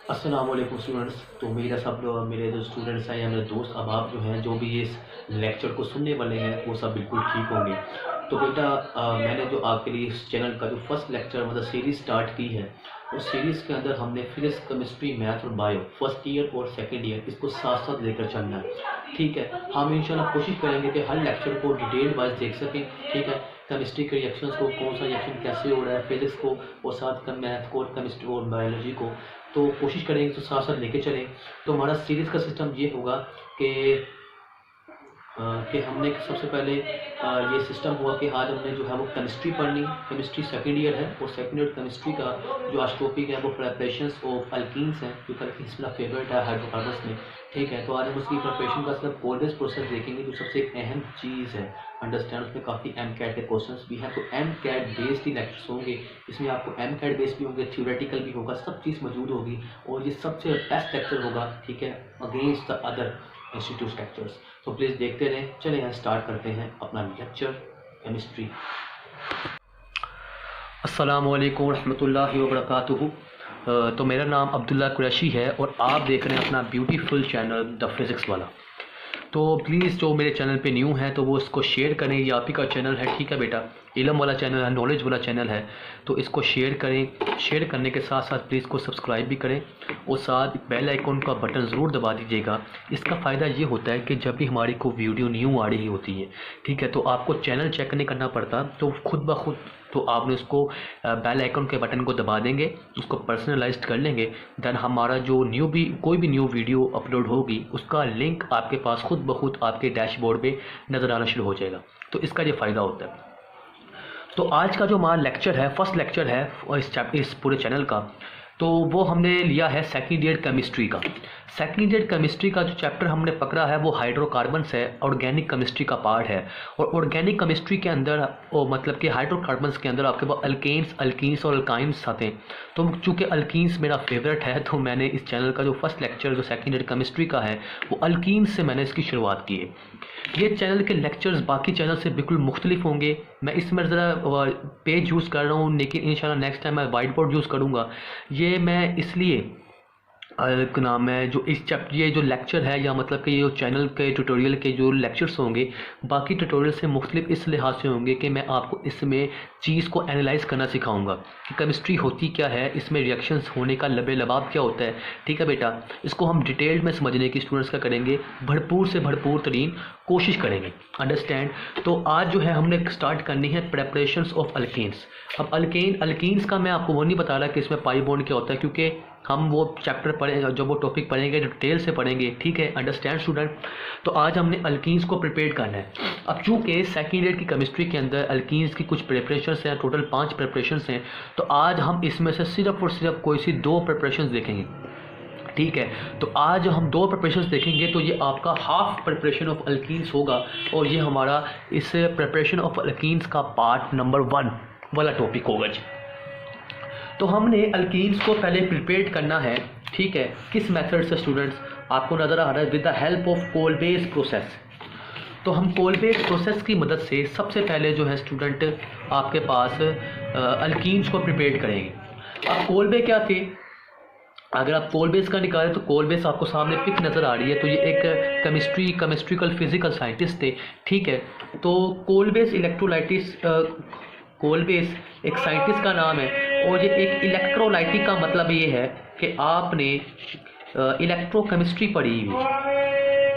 अस्सलाम वालेकुम स्टूडेंट्स। तो मेरा सब लोग मेरे जो स्टूडेंट्स हैं या मेरे दोस्त अहबाब जो हैं, जो भी इस लेक्चर को सुनने वाले हैं, वो सब बिल्कुल ठीक होंगे। तो बेटा मैंने जो आपके लिए इस चैनल का जो फर्स्ट लेक्चर मतलब सीरीज़ स्टार्ट की है, उस सीरीज़ के अंदर हमने फिजिक्स, केमिस्ट्री, मैथ और बायो फर्स्ट ईयर और सेकेंड ईयर इसको साथ साथ लेकर चलना है। ठीक है, हम इंशाल्लाह कोशिश करेंगे कि हर लेक्चर को डिटेल वाइज देख सकें। ठीक है, केमिस्ट्री के रिएक्शंस को, कौन सा रिएक्शन कैसे हो रहा है, फिजिक्स को, और साथ का मैथ को और केमिस्ट्री और बायोलॉजी को। तो कोशिश करेंगे तो साथ साथ लेके चलें। तो हमारा सीरीज़ का सिस्टम ये होगा कि हमने सबसे पहले ये सिस्टम हुआ कि आज हमने जो है वो केमिस्ट्री पढ़नी। केमिस्ट्री सेकेंड ईयर है और सेकेंड ईयर केमिस्ट्री का जो आज टॉपिक है वो प्रिपरेशंस ऑफ अल्कीन्स हैं, क्योंकि अल्कीन्स मेरा फेवरेट है हाइड्रोकार्बन्स में। ठीक है, तो आज हम उसकी प्रिपरेशन का सिर्फ कोल्डेस्ट प्रोसेस देखेंगे, जो सबसे अहम चीज़ है अंडरस्टैंड। उसमें काफ़ी एम कैट के क्वेश्चंस भी हैं, तो एम कैट बेस्ड ही लेक्चर्स होंगे। इसमें आपको एम कैट बेस्ड भी होंगे, थ्योरेटिकल भी होगा, सब चीज़ मौजूद होगी और ये सबसे बेस्ट लेक्चर होगा। ठीक है, against the other institute lectures. तो प्लीज़ देखते रहें। चलिए यहाँ स्टार्ट करते हैं अपना लेक्चर केमिस्ट्री। अस्सलामु अलैकुम रहमतुल्लाहि व बरकातुहू। तो मेरा नाम अब्दुल्ला कुरैशी है और आप देख रहे हैं अपना ब्यूटीफुल चैनल द फिज़िक्स वाला। तो प्लीज़ जो मेरे चैनल पे न्यू है तो वो इसको शेयर करें, ये आप ही का चैनल है। ठीक है बेटा, इल्म वाला चैनल है, नॉलेज वाला चैनल है, तो इसको शेयर करें। शेयर करने के साथ साथ प्लीज़ को सब्सक्राइब भी करें और साथ बेल आइकॉन का बटन ज़रूर दबा दीजिएगा। इसका फ़ायदा ये होता है कि जब भी हमारी कोई वीडियो न्यू आ रही होती है, ठीक है, तो आपको चैनल चेक नहीं करना पड़ता, तो खुद ब खुद तो आपने उसको बेल आइकन के बटन को दबा देंगे, उसको पर्सनलाइज्ड कर लेंगे, देन हमारा जो कोई भी न्यू वीडियो अपलोड होगी उसका लिंक आपके पास खुद ब खुद आपके डैशबोर्ड पे नज़र आना शुरू हो जाएगा। तो इसका ये फ़ायदा होता है। तो आज का जो हमारा लेक्चर है, फर्स्ट लेक्चर है इस पूरे चैनल का, तो वो हमने लिया है सेकेंड ईयर केमिस्ट्री का। सेकेंड ईयर केमिस्ट्री का जो चैप्टर हमने पकड़ा है वो हाइड्रोकार्बन्स है, ऑर्गेनिक केमिस्ट्री का पार्ट है। और ऑर्गेनिक केमिस्ट्री के अंदर मतलब कि हाइड्रोकार्बन्स के अंदर आपके पास अल्केन्स, अल्कीन्स और अल्काइन्स आते हैं। तो चूँकि अल्कीन्स मेरा फेवरेट है, तो मैंने इस चैनल का जो फर्स्ट लेक्चर जो सेकेंड ईयर केमिस्ट्री का है वो अल्कीन्स से मैंने इसकी शुरुआत की है। ये चैनल के लेक्चर्स बाकी चैनल से बिल्कुल मुख्तलिफ होंगे। मैं इसमें ज़रा पेज यूज़ कर रहा हूँ, लेकिन इंशाल्लाह नेक्स्ट टाइम मैं वाइट बोर्ड यूज़ करूँगा। ये मैं इसलिए नाम है जो ये जो लेक्चर है, या मतलब कि ये जो चैनल के ट्यूटोरियल के जो लेक्चर्स होंगे बाकी ट्यूटोरियल से मुख्तलिफ इस लिहाज से होंगे कि मैं आपको इसमें चीज़ को एनालाइज करना सिखाऊंगा कि केमिस्ट्री होती क्या है, इसमें रिएक्शंस होने का लबे लबाब क्या होता है। ठीक है बेटा, इसको हम डिटेल में समझने की स्टूडेंट्स का करेंगे, भरपूर से भरपूर तरीन कोशिश करेंगे। अंडरस्टैंड। तो आज जो है हमने स्टार्ट करनी है प्रेपरेशंस ऑफ अल्केन्स। अब अल्कीन्स का मैं आपको वो नहीं बता रहा कि इसमें पाई बॉन्ड क्या होता है, क्योंकि हम वो चैप्टर पढ़ेंगे, जब वो टॉपिक पढ़ेंगे डिटेल से पढ़ेंगे। ठीक है, अंडरस्टैंड स्टूडेंट। तो आज हमने अल्कीन्स को प्रिपेयर करना है। अब चूँकि सेकेंड ईयर की केमिस्ट्री के अंदर अल्कीन्स की कुछ प्रिपरेशंस हैं, टोटल 5 प्रिपरेशंस हैं, तो आज हम इसमें से सिर्फ और सिर्फ कोई सी 2 प्रिपरेशंस देखेंगे। ठीक है, तो आज हम 2 प्रिपरेशंस देखेंगे, तो ये आपका हाफ प्रिपरेशन ऑफ अल्कीन्स होगा और ये हमारा इस प्रिपरेशन ऑफ अल्कीन्स का पार्ट नंबर 1 वाला टॉपिक होगा जी। तो हमने अल्कीन्स को पहले प्रिपेयर करना है। ठीक है, किस मेथड से स्टूडेंट्स आपको नज़र आ रहा है, with the help of Kolbe's process. तो हम कोलबेस प्रोसेस की मदद से सबसे पहले जो है स्टूडेंट आपके पास अल्कीन्स को प्रिपेयर करेंगे। अब कोलबे क्या थे, अगर आप कोलबेस का निकालें तो कोलबेस आपको सामने पिक नज़र आ रही है, तो ये एक केमिस्ट्रिकल फिजिकल साइंटिस्ट थे। ठीक है, तो कोलबेस कोलबेस एक साइंटिस्ट का नाम है और ये एक इलेक्ट्रोलाइटिक का मतलब ये है कि आपने इलेक्ट्रोकेमिस्ट्री पढ़ी हुई,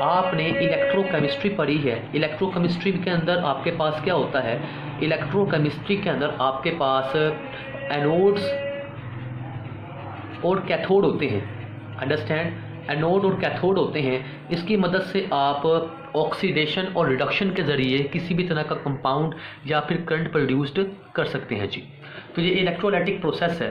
आपने इलेक्ट्रोकेमिस्ट्री पढ़ी है। इलेक्ट्रोकेमिस्ट्री के अंदर आपके पास क्या होता है, इलेक्ट्रोकेमिस्ट्री के अंदर आपके पास एनोड्स और कैथोड होते हैं। अंडरस्टैंड, एनोड और कैथोड होते हैं। इसकी मदद से आप ऑक्सीडेशन और रिडक्शन के ज़रिए किसी भी तरह का कंपाउंड या फिर करंट प्रोड्यूस्ड कर सकते हैं जी। तो ये इलेक्ट्रोलाइटिक प्रोसेस है।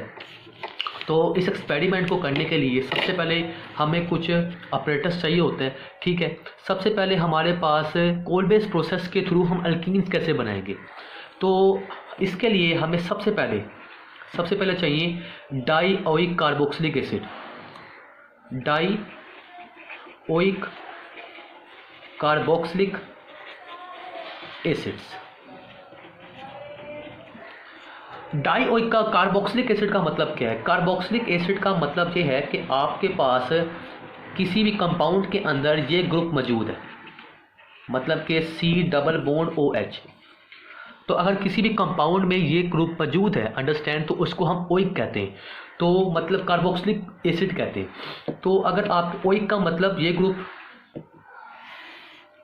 तो इस एक्सपेरिमेंट को करने के लिए सबसे पहले हमें कुछ ऑपरेटर्स चाहिए होते हैं। ठीक है, सबसे पहले हमारे पास कोलबेस प्रोसेस के थ्रू हम अल्कीन्स कैसे बनाएंगे, तो इसके लिए हमें सबसे पहले चाहिए dioic carboxylic acid. Dioic carboxylic acids. Dioic का कार्बोक्सिलिक एसिड का मतलब क्या है? कार्बोक्सिलिक एसिड का मतलब ये है कि आपके पास किसी भी कंपाउंड के अंदर ये ग्रुप मौजूद है, मतलब कि C डबल बॉन्ड OH। तो अगर किसी भी कंपाउंड में ये ग्रुप मौजूद है, अंडरस्टैंड, तो उसको हम ओइक कहते हैं, तो मतलब कार्बोक्सिलिक एसिड कहते हैं। तो अगर आप ओइक का मतलब ये ग्रुप,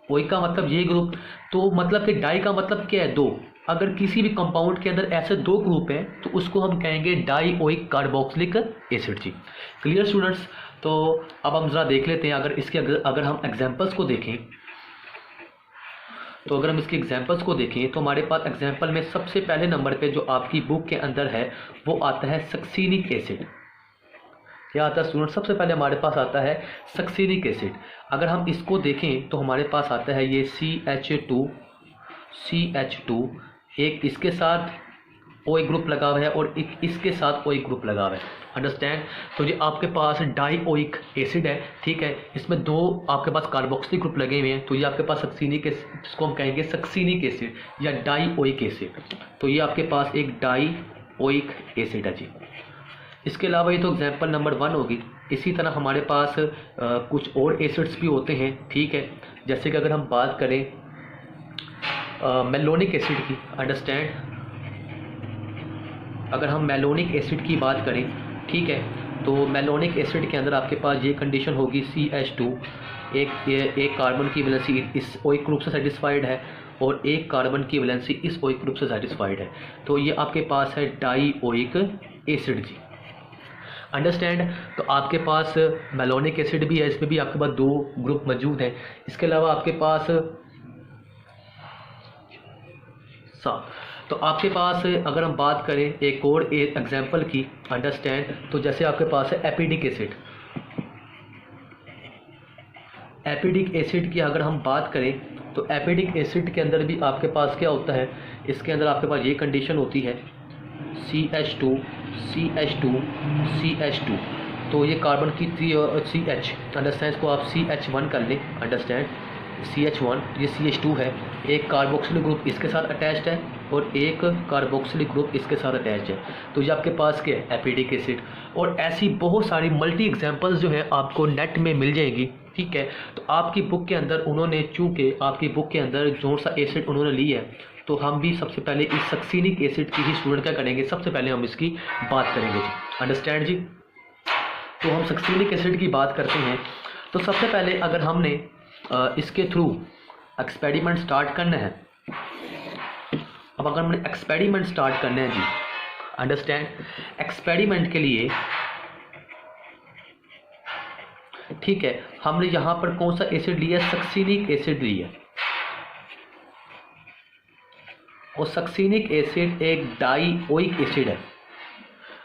ओइक का मतलब ये ग्रुप, तो मतलब कि डाई का मतलब क्या है? दो। अगर किसी भी कंपाउंड के अंदर ऐसे दो ग्रुप हैं तो उसको हम कहेंगे डाइओइक कार्बोक्सिलिक एसिड जी। Clear students? तो अब हम ज़रा देख लेते हैं, अगर हम एग्जांपल्स को देखें, तो अगर हम इसके एग्जांपल्स को देखें तो हमारे पास एग्जांपल में सबसे पहले नंबर पे जो आपकी बुक के अंदर है वो आता है सक्सीनिक एसिड। क्या आता है स्टूडेंट? सबसे पहले हमारे पास आता है सक्सीनिक एसिड। अगर हम इसको देखें तो हमारे पास आता है ये CH2, एक इसके साथ O ग्रुप लगा हुआ है और एक इसके साथ O ग्रुप लगा हुआ है, अंडरस्टैंड। तो ये आपके पास डाइओइक एसिड है, ठीक है। इसमें दो आपके पास कार्बोक्सिलिक ग्रुप लगे हुए हैं, तो ये आपके पास सक्सीनिक, जिसको हम कहेंगे सक्सीनिक एसिड या डाइओइक एसिड। तो ये आपके पास एक डाइओइक एसिड है जी। इसके अलावा ये तो एग्जाम्पल नंबर 1 होगी। इसी तरह हमारे पास कुछ और एसिड्स भी होते हैं, ठीक है। जैसे कि अगर हम बात करें मेलोनिक एसिड की, अंडरस्टैंड, अगर हम मेलोनिक एसिड की बात करें, ठीक है, तो मेलोनिक एसिड के अंदर आपके पास ये कंडीशन होगी CH2, एक कार्बन की वैलेंसी इस ओइक ग्रुप से सेटिस्फाइड है और एक कार्बन की वैलेंसी इस ओइक ग्रुप से सेटिस्फाइड है, तो ये आपके पास है डाइओइक एसिड जी, अंडरस्टैंड। तो आपके पास मेलोनिक एसिड भी है, इसमें भी आपके पास दो ग्रुप मौजूद हैं। इसके अलावा आपके पास तो आपके पास अगर हम बात करें एक और एग्जांपल की, अंडरस्टैंड, तो जैसे आपके पास है एपिडिक एसिड। एपिडिक एसिड की अगर हम बात करें तो एपिडिक एसिड के अंदर भी आपके पास क्या होता है? इसके अंदर आपके पास ये कंडीशन होती है CH2, तो ये कार्बन की CH, अंडरस्टैंड, इसको आप CH1 कर लें, अंडरस्टैंड, CH1, ये CH2 है, एक कार्बोक्सिलिक ग्रुप इसके साथ अटैच्ड है और एक कार्बोक्सिलिक ग्रुप इसके साथ अटैच्ड है, तो ये आपके पास क्या है? एपिडिक एसिड। और ऐसी बहुत सारी मल्टी एग्जांपल्स जो है आपको नेट में मिल जाएगी, ठीक है। तो आपकी बुक के अंदर उन्होंने, चूँकि आपकी बुक के अंदर जो सा एसिड उन्होंने ली है, तो हम भी सबसे पहले इस सक्सीनिक एसिड की ही स्टूडेंट क्या करेंगे? सबसे पहले हम इसकी बात करेंगे जी, अंडरस्टैंड जी। तो हम सक्सीनिक एसिड की बात करते हैं, तो सबसे पहले अगर हमने इसके थ्रू एक्सपेरिमेंट स्टार्ट करना है, अब अगर हमने एक्सपेरिमेंट स्टार्ट करना है जी, अंडरस्टैंड, एक्सपेरिमेंट के लिए, ठीक है, हमने यहाँ पर कौन सा एसिड लिया? सक्सीनिक एसिड लिया, और सक्सीनिक एसिड एक डाइओइक एसिड है,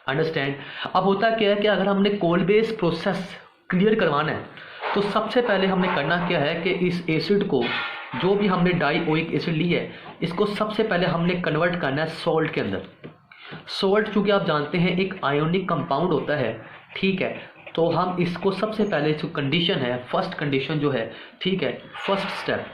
अंडरस्टैंड। अब होता क्या है कि अगर हमने कोलबेस प्रोसेस क्लियर करवाना है तो सबसे पहले हमने करना क्या है कि इस एसिड को, जो भी हमने डाइओइक एसिड ली है, इसको सबसे पहले हमने कन्वर्ट करना है सॉल्ट के अंदर। सॉल्ट चूँकि आप जानते हैं एक आयोनिक कंपाउंड होता है, ठीक है, तो हम इसको सबसे पहले जो कंडीशन है, फर्स्ट कंडीशन जो है, ठीक है, फर्स्ट स्टेप,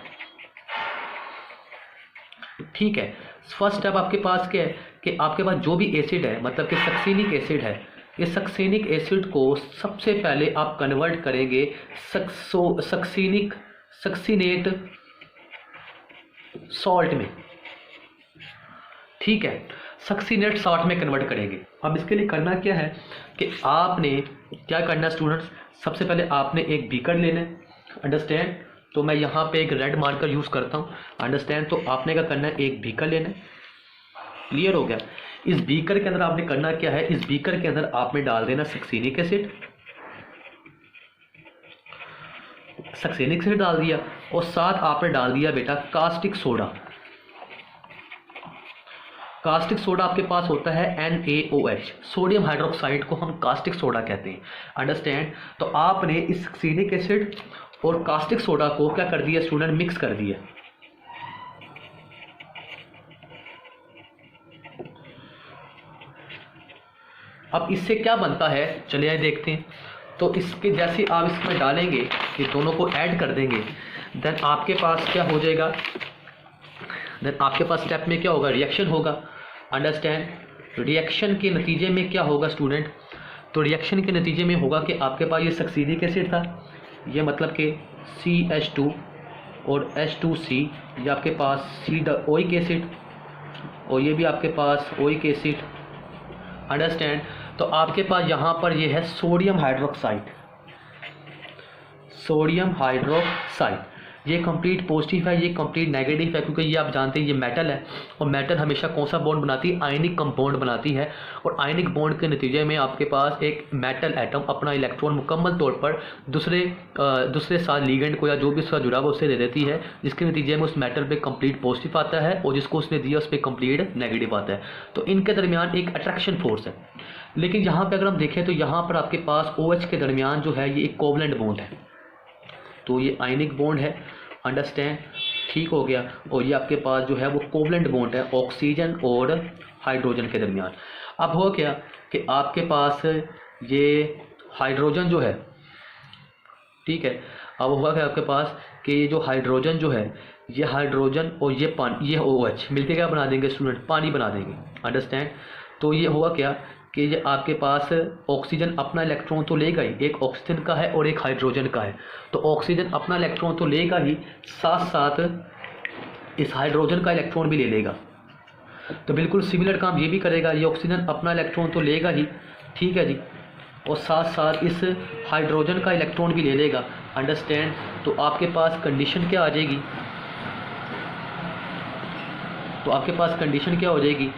ठीक है, फर्स्ट स्टेप आपके पास क्या है कि आपके पास जो भी एसिड है, मतलब कि सक्सीनिक एसिड है, इस सक्सीनिक एसिड को सबसे पहले आप कन्वर्ट करेंगे सक्सीनेट सॉल्ट में, ठीक है, सक्सीनेट सॉल्ट में कन्वर्ट करेंगे। अब इसके लिए करना क्या है कि आपने क्या करना है स्टूडेंट्स? सबसे पहले आपने एक बीकर लेना है, अंडरस्टैंड, तो मैं यहाँ पे एक रेड मार्कर यूज़ करता हूँ, अंडरस्टैंड। तो आपने क्या करना है? एक बीकर लेना है, क्लियर हो गया। इस बीकर के अंदर आपने करना क्या है? इस बीकर के अंदर आपने डाल देना सक्सीनिक एसिड, सक्सीनिक एसिड डाल दिया, और साथ आपने डाल दिया बेटा कास्टिक सोडा। कास्टिक सोडा आपके पास होता है NaOH, सोडियम हाइड्रोक्साइड को हम कास्टिक सोडा कहते हैं, अंडरस्टैंड। तो आपने इस सक्सीनिक एसिड और कास्टिक सोडा को क्या कर दिया स्टूडेंट? मिक्स कर दिया। अब इससे क्या बनता है, चलिए आइए देखते हैं। तो इसके जैसे आप इसमें डालेंगे, ये दोनों को ऐड कर देंगे, देन आपके पास क्या हो जाएगा? देन आपके पास स्टेप में क्या होगा? रिएक्शन होगा, अंडरस्टैंड। रिएक्शन के नतीजे में क्या होगा स्टूडेंट? तो रिएक्शन के नतीजे में होगा कि आपके पास ये सक्सीनिक एसिड था, ये मतलब कि CH2 और H2C, ये आपके पास ओइक एसिड, और ये भी आपके पास ओइक एसिड। अंडरस्टैंड? तो आपके पास यहाँ पर ये है सोडियम हाइड्रोक्साइड, सोडियम हाइड्रोक्साइड। ये कंप्लीट पॉजिटिव है, ये कंप्लीट नेगेटिव है, क्योंकि ये आप जानते हैं ये मेटल है, और मेटल हमेशा कौन सा बॉन्ड बनाती है? आयनिक कंपाउंड बनाती है। और आयनिक बॉन्ड के नतीजे में आपके पास एक मेटल एटम अपना इलेक्ट्रॉन मुकम्मल तौर पर दूसरे साथ लीगेंड को या जो भी उसका जुड़ा हुआ उससे दे देती है, जिसके नतीजे में उस मेटल पे कंप्लीट पॉजिटिव आता है, और जिसको उसने दिया उस पर कंप्लीट नेगेटिव आता है। तो इनके दरमियान एक अट्रैक्शन फोर्स है। लेकिन यहाँ पर अगर हम देखें तो यहाँ पर आपके पास OH के दरमियान जो है ये एक कोवलेंट बॉन्ड है, तो ये आयनिक बॉन्ड है। अंडरस्टैंड? ठीक हो गया। और ये आपके पास जो है वो कोवलेंट बॉन्ड है ऑक्सीजन और हाइड्रोजन के दरमियान। अब हो क्या कि आपके पास ये हाइड्रोजन जो है, ठीक है, अब हुआ क्या आपके पास कि ये जो हाइड्रोजन जो है, ये हाइड्रोजन और ये पानी, ये OH मिलके क्या बना देंगे स्टूडेंट? पानी बना देंगे। अंडरस्टैंड? तो ये हुआ क्या कि ये आपके पास ऑक्सीजन अपना इलेक्ट्रॉन तो लेगा ही, एक ऑक्सीजन का है और एक हाइड्रोजन का है, तो ऑक्सीजन अपना इलेक्ट्रॉन तो लेगा ही, साथ साथ इस हाइड्रोजन का इलेक्ट्रॉन भी ले लेगा। तो बिल्कुल सिमिलर काम ये भी करेगा, ये ऑक्सीजन अपना इलेक्ट्रॉन तो लेगा ही, ठीक है जी, और साथ साथ इस हाइड्रोजन का इलेक्ट्रॉन भी ले लेगा। अंडरस्टैंड? तो आपके पास कंडीशन क्या आ जाएगी? तो आपके पास कंडीशन क्या हो जाएगी?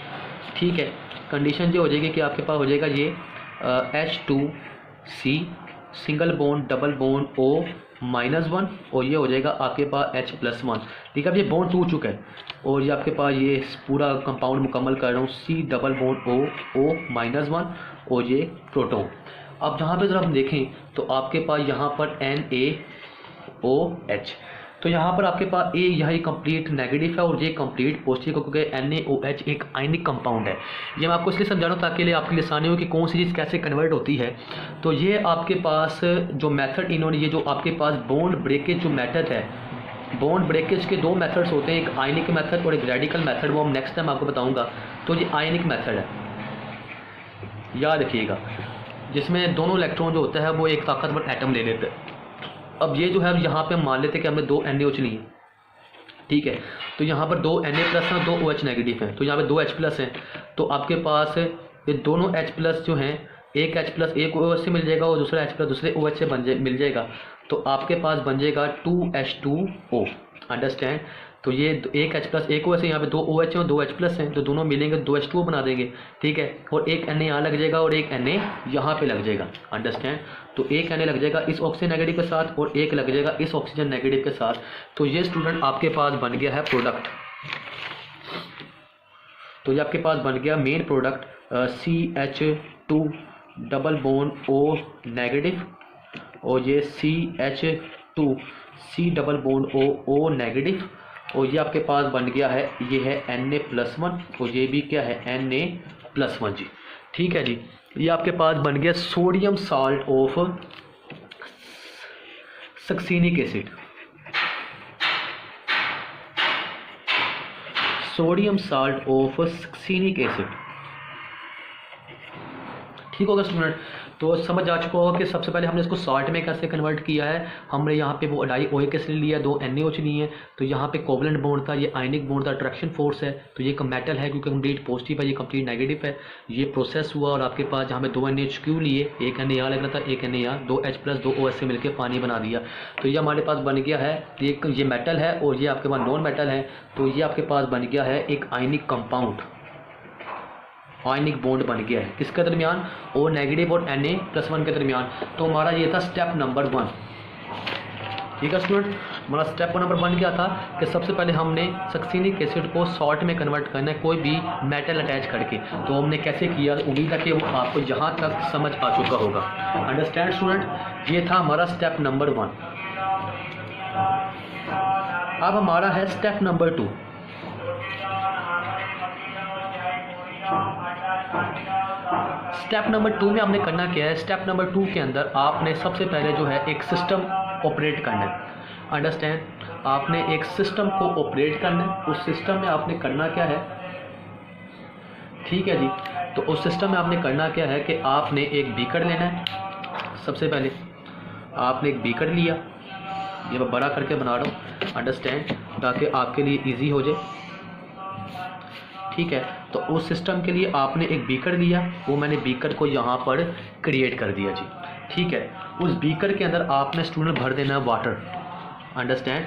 ठीक है, कंडीशन जो हो जाएगी कि आपके पास हो जाएगा ये H2C single bond double bond O-1, और ये हो जाएगा आपके पास H+1। ठीक है, अब ये बॉन्ड टूट चुका है, और ये आपके पास ये पूरा कंपाउंड मुकम्मल कर रहा हूँ, C डबल बॉन्ड O-1, और ये प्रोटॉन। अब जहाँ पे जरा हम देखें तो आपके पास यहाँ पर NaOH, तो यहाँ पर आपके पास यह कंप्लीट नेगेटिव है और ये कंप्लीट पॉजिटिव है, क्योंकि NaOH एक आयनिक कंपाउंड है। ये मैं आपको इसलिए समझा रहा हूँ ताकि लिए आपके लिए आसानी हो कि कौन सी चीज़ कैसे कन्वर्ट होती है। तो ये आपके पास जो मेथड इन्होंने, ये जो आपके पास बॉन्ड ब्रेकेज जो मेथड है, बॉन्ड ब्रेकेज के दो मेथड्स होते हैं, एक आयनिक मेथड और एक रेडिकल मेथड, वो हम नेक्स्ट टाइम आपको बताऊँगा। तो ये आयनिक मेथड है, याद रखिएगा, जिसमें दोनों इलेक्ट्रॉन जो होता है वो एक ताकतवर एटम ले लेते हैं। अब ये जो है यहाँ पे हम मान लेते हैं कि हमने 2 NaOH लिए, ठीक है, तो यहाँ पर 2 Na+ हैं, 2 OH नेगेटिव हैं, तो यहाँ पे 2 H+ हैं। तो आपके पास ये दोनों H+ जो हैं, एक H+ एक OH से मिल जाएगा और दूसरा H+ दूसरे OH से मिल जाएगा, तो आपके पास बन जाएगा 2H2O। अंडरस्टैंड? तो ये एक H+ एक OH है, यहाँ पे 2 OH हैं और 2 H+ हैं, तो दोनों मिलेंगे 2H2O बना देंगे, ठीक है, और एक Na यहाँ लग जाएगा और एक Na यहाँ पे लग जाएगा। अंडरस्टैंड? तो एक Na लग जाएगा इस ऑक्सीजन नेगेटिव के साथ और एक लग जाएगा इस ऑक्सीजन नेगेटिव के साथ। तो ये स्टूडेंट आपके पास बन गया है प्रोडक्ट। तो ये आपके पास बन गया main product CH2 double bond O negative, और ये CH2 C double bond O negative, और ये आपके पास बन गया है, ये है Na+1 और ये भी क्या है Na+1 जी। ठीक है जी, ये आपके पास बन गया sodium salt of succinic acid, sodium salt of succinic acid. ठीक होगा स्टूडेंट? तो समझ आ चुका होगा कि सबसे पहले हमने इसको साल्ट में कैसे कन्वर्ट किया है। हमने यहाँ पे वो डाइओइक एसिड लिया, 2 NaOH लिए हैं, तो यहाँ पे कोवलेंट बॉन्ड था, ये आयनिक बॉन्ड था, अट्रैक्शन फोर्स है, तो ये मेटल है क्योंकि कंप्लीट पॉजिटिव है, ये कंप्लीट नेगेटिव है। ये प्रोसेस हुआ और आपके पास जहाँ पे 2 NaOH क्यों लिए, एक Na यहाँ लग रहा था, एक Na यहाँ, 2 H+ 2 OH से मिलकर पानी बना दिया। तो ये हमारे पास बन गया है, ये मेटल है और ये आपके पास नॉन मेटल है, तो ये आपके पास बन गया है एक आयनिक कंपाउंड, आयनिक बॉन्ड बन गया है किसके दरमियान, O नेगेटिव और Na+1 के दरमियान। तो हमारा ये था स्टेप नंबर 1। ठीक है स्टूडेंट, हमारा स्टेप नंबर 1 क्या था कि सबसे पहले हमने सक्सीनिक एसिड को सॉल्ट में कन्वर्ट करना है, कोई भी मेटल अटैच करके। तो हमने कैसे किया, उम्मीद है कि वो आपको यहाँ तक समझ आ चुका होगा। Understand student? ये था हमारा स्टेप नंबर 1। अब हमारा है स्टेप नंबर 2। स्टेप नंबर 2 में हमने करना क्या है, स्टेप नंबर 2 के अंदर आपने सबसे पहले जो है एक सिस्टम ऑपरेट करना है। अंडरस्टैंड? आपने एक सिस्टम को ऑपरेट करना है, उस सिस्टम में आपने करना क्या है, ठीक है जी, तो उस सिस्टम में आपने करना क्या है कि आपने एक बीकर लेना है। सबसे पहले आपने एक बीकर लिया, ये मैं बड़ा करके बना रहा हूँ, अंडरस्टैंड, ताकि आपके लिए इजी हो जाए। ठीक है, तो उस सिस्टम के लिए आपने एक बीकर लिया, वो मैंने बीकर को यहाँ पर क्रिएट कर दिया जी। ठीक है, उस बीकर के अंदर आपने स्टूडेंट भर देना है वाटर, अंडरस्टैंड।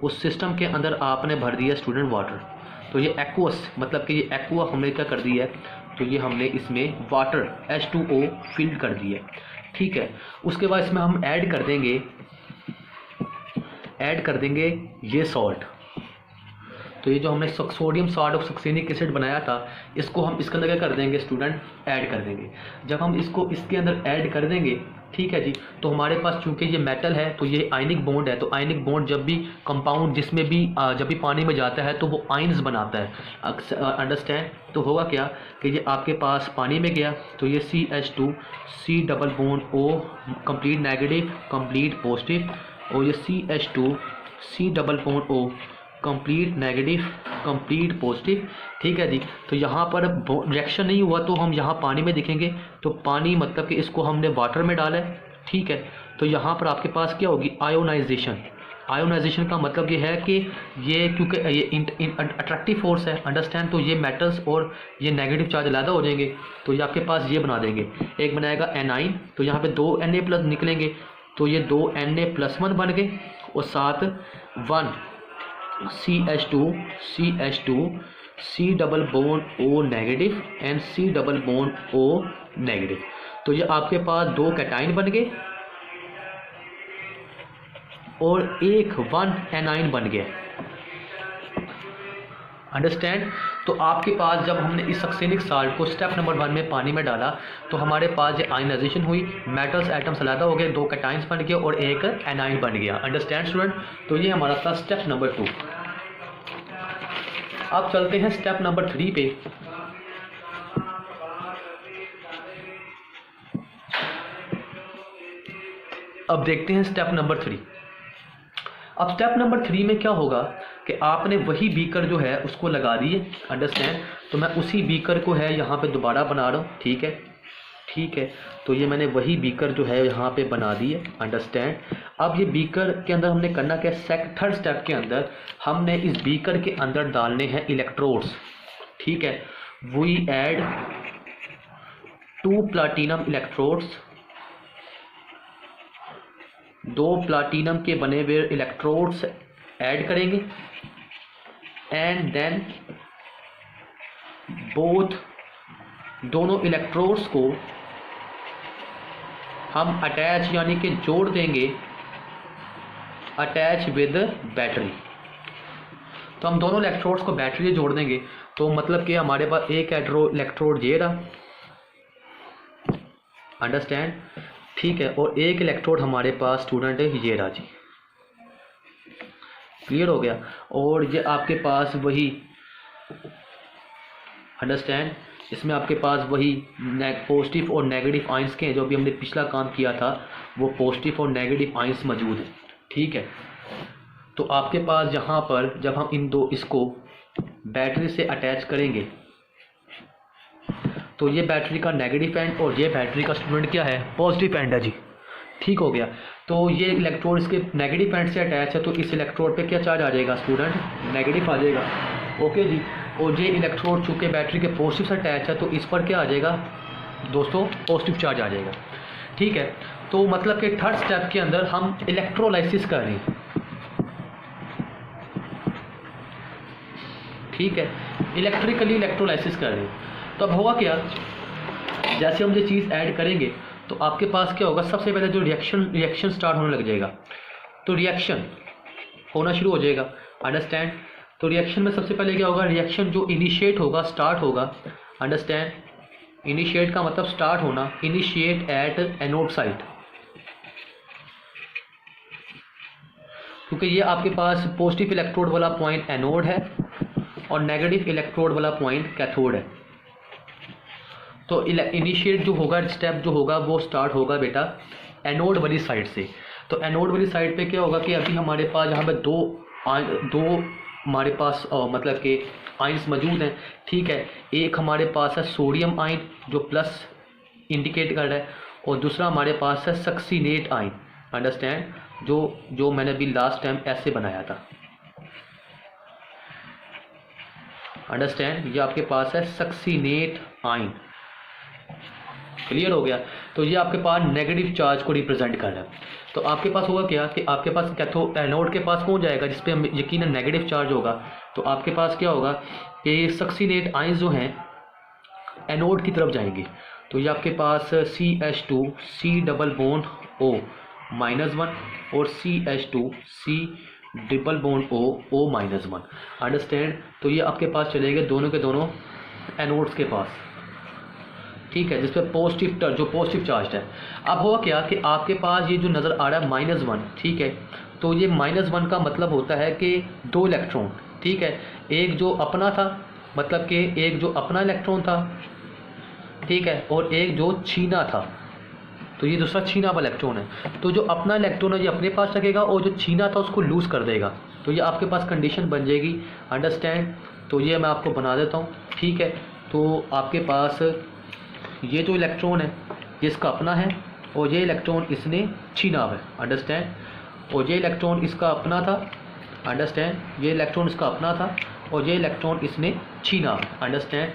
उस सिस्टम के अंदर आपने भर दिया स्टूडेंट वाटर। तो ये एक्वस, मतलब कि ये एक्वा हमने क्या कर दिया है, तो ये हमने इसमें वाटर H2O फिल कर दिया। ठीक है, उसके बाद इसमें हम ऐड कर देंगे ये सॉल्ट। तो ये जो हमने sodium salt of succinic acid बनाया था, इसको हम इसके अंदर क्या कर देंगे स्टूडेंट, ऐड कर देंगे। जब हम इसको इसके अंदर ऐड कर देंगे, ठीक है जी, तो हमारे पास चूंकि ये मेटल है तो ये आयनिक बॉन्ड है। तो आयनिक बॉन्ड जब भी कंपाउंड जिसमें भी जब भी पानी में जाता है तो वो आयन्स बनाता है, अंडरस्टैंड। तो होगा क्या कि ये आपके पास पानी में गया तो ये CH2 C double bond O complete negative complete positive, और ये CH2 C double bond O complete negative complete positive. ठीक है जी, तो यहाँ पर रिएक्शन नहीं हुआ तो हम यहाँ पानी में देखेंगे, तो पानी मतलब कि इसको हमने वाटर में डाला है। ठीक है, तो यहाँ पर आपके पास क्या होगी, आयोनाइजेशन। आयोनाइजेशन का मतलब ये है कि ये क्योंकि ये अट्रैक्टिव फोर्स है, अंडरस्टैंड। तो ये मेटल्स और ये नेगेटिव चार्ज अलग हो जाएंगे, तो ये आपके पास ये बना देंगे, एक बनाएगा एनाइन। तो यहाँ पे 2 Na+ निकलेंगे, तो ये 2 Na+1 बन गए, और साथ 1 CH2 C double bond O negative and C double bond O negative. तो ये आपके पास 2 कैटाइन बन गए और एक 1 एनाइन बन गया, अंडरस्टैंड। तो आपके पास जब हमने इस सक्सेनिक साल्ट को स्टेप नंबर 1 में पानी में डाला तो हमारे पास ये आयनाइजेशन हुई, मेटल्स एटम्स अलग हो गए, 2 कैटाइंस बन गए और एक एनाइन बन गया, अंडरस्टैंड स्टूडेंट। तो ये हमारा था स्टेप नंबर 2। अब चलते हैं स्टेप नंबर 3 पे। अब देखते हैं स्टेप नंबर 3। अब स्टेप नंबर 3 में क्या होगा कि आपने वही बीकर जो है उसको लगा दिए, अंडरस्टैंड। तो मैं उसी बीकर को है यहाँ पे दोबारा बना रहा हूँ, ठीक है। तो ये मैंने वही बीकर जो है यहाँ पे बना दिए, अंडरस्टैंड। अब ये बीकर के अंदर हमने करना क्या, थर्ड स्टेप के अंदर हमने इस बीकर के अंदर डालने हैं इलेक्ट्रोड्स, ठीक है। We add 2 platinum electrodes, 2 platinum के बने हुए इलेक्ट्रोड्स ऐड करेंगे, एंड देन दोनों इलेक्ट्रोड्स को हम अटैच यानी कि जोड़ देंगे, अटैच विद बैटरी। तो हम दोनों इलेक्ट्रोड्स को बैटरी से जोड़ देंगे, तो मतलब कि हमारे पास एक इलेक्ट्रोड ये रहा, अंडरस्टैंड, ठीक है, और एक इलेक्ट्रोड हमारे पास स्टूडेंट है ये रहा जी, क्लियर हो गया। और ये आपके पास वही, अंडरस्टैंड, इसमें आपके पास वही पॉजिटिव और नेगेटिव आयंस के हैं, जो भी हमने पिछला काम किया था वो पॉजिटिव और नेगेटिव आयंस मौजूद है, ठीक है। तो आपके पास यहाँ पर जब हम इसको बैटरी से अटैच करेंगे तो ये बैटरी का नेगेटिव एंड और ये बैटरी का स्टूडेंट क्या है, पॉजिटिव एंड है जी, ठीक हो गया। तो ये इलेक्ट्रोड इसके नेगेटिव एंड से अटैच है, तो इस इलेक्ट्रोड पे क्या चार्ज आ जाएगा स्टूडेंट, नेगेटिव आ जाएगा, ओके जी। और ये इलेक्ट्रोड चूँकि बैटरी के पॉजिटिव से अटैच है तो इस पर क्या आ जाएगा दोस्तों, पॉजिटिव चार्ज आ जाएगा, ठीक है। तो मतलब कि थर्ड स्टेप के अंदर हम इलेक्ट्रोलाइसिस कर रहे हैं, ठीक है, इलेक्ट्रिकली इलेक्ट्रोलाइसिस कर रहे हैं। तो अब होगा क्या, जैसे हम ये चीज़ ऐड करेंगे तो आपके पास क्या होगा, सबसे पहले जो रिएक्शन स्टार्ट होने लग जाएगा, तो रिएक्शन होना शुरू हो जाएगा, अंडरस्टैंड। तो रिएक्शन में सबसे पहले क्या होगा, रिएक्शन जो इनिशिएट होगा, स्टार्ट होगा, अंडरस्टैंड। इनिशिएट का मतलब स्टार्ट होना, इनिशिएट एट एनोड साइट, क्योंकि ये आपके पास पॉजिटिव इलेक्ट्रोड वाला पॉइंट एनोड है और नेगेटिव इलेक्ट्रोड वाला पॉइंट कैथोड है। तो इनिशिएट जो होगा, स्टेप जो होगा वो स्टार्ट होगा बेटा एनोड वाली साइड से। तो एनोड वाली साइड पे क्या होगा कि अभी हमारे पास यहाँ पे दो हमारे पास मतलब कि आइंस मौजूद हैं, ठीक है। एक हमारे पास है सोडियम आइन जो प्लस इंडिकेट कर रहा है, और दूसरा हमारे पास है सक्सीनेट आइन, अंडरस्टैंड, जो मैंने अभी लास्ट टाइम ऐसे बनाया था, अंडरस्टैंड। ये आपके पास है सक्सीनेट आइन, क्लियर हो गया। तो ये आपके पास नेगेटिव चार्ज को रिप्रेजेंट कर रहा है। तो आपके पास होगा क्या कि आपके पास एनोड के पास कौन जाएगा जिस पे यकीनन नेगेटिव चार्ज होगा। तो आपके पास क्या होगा कि सक्सीनेट आइंस जो हैं एनोड की तरफ जाएंगे। तो ये आपके पास CH2 C double bond O -1 और CH2 C double bond O -1, understand. तो ये आपके पास चलेंगे दोनों के दोनों एनोड्स के पास, ठीक है, जिस पे जो पॉजिटिव चार्ज है। अब हुआ क्या कि आपके पास ये जो नज़र आ रहा है -1, ठीक है। तो ये -1 का मतलब होता है कि 2 इलेक्ट्रॉन, ठीक है, एक जो अपना था, मतलब कि एक जो अपना इलेक्ट्रॉन था, ठीक है, और एक जो छीना था। तो ये दूसरा छीना हुआ इलेक्ट्रॉन है। तो जो अपना इलेक्ट्रॉन है ये अपने पास रखेगा और जो छीना था उसको लूज़ कर देगा। तो ये आपके पास कंडीशन बन जाएगी, अंडरस्टैंड। तो ये मैं आपको बना देता हूँ, ठीक है। तो आपके पास ये जो इलेक्ट्रॉन है ये इसका अपना है और ये इलेक्ट्रॉन इसने छीना हुआ है, अंडरस्टैंड। और ये इलेक्ट्रॉन इसका अपना था, अंडरस्टैंड, ये इलेक्ट्रॉन इसका अपना था और ये इलेक्ट्रॉन इसने छीना, अंडरस्टैंड।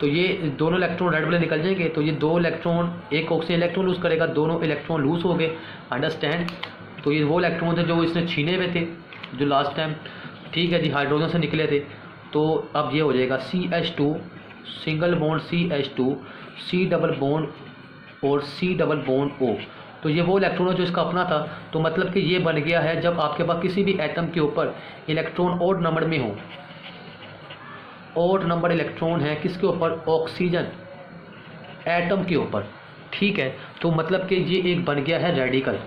तो ये दोनों इलेक्ट्रॉन रेड वाले निकल जाएंगे। तो ये 2 इलेक्ट्रॉन, एक ऑक्सीजन इलेक्ट्रॉन लूज़ करेगा, दोनों इलेक्ट्रॉन लूज़ हो गए, अंडरस्टैंड। तो ये वो इलेक्ट्रॉन थे जो इसने छीने हुए थे जो लास्ट टाइम, ठीक है जी, हाइड्रोजन से निकले थे। तो अब ये हो जाएगा CH2 single bond CH2 C double bond और C डबल बॉन्ड O। तो ये वो इलेक्ट्रॉन है जो इसका अपना था। तो मतलब कि ये बन गया है जब आपके पास किसी भी एटम के ऊपर इलेक्ट्रॉन ऑड नंबर में हो, ऑड नंबर इलेक्ट्रॉन है किसके ऊपर, ऑक्सीजन एटम के ऊपर, ठीक है। तो मतलब कि ये एक बन गया है रेडिकल।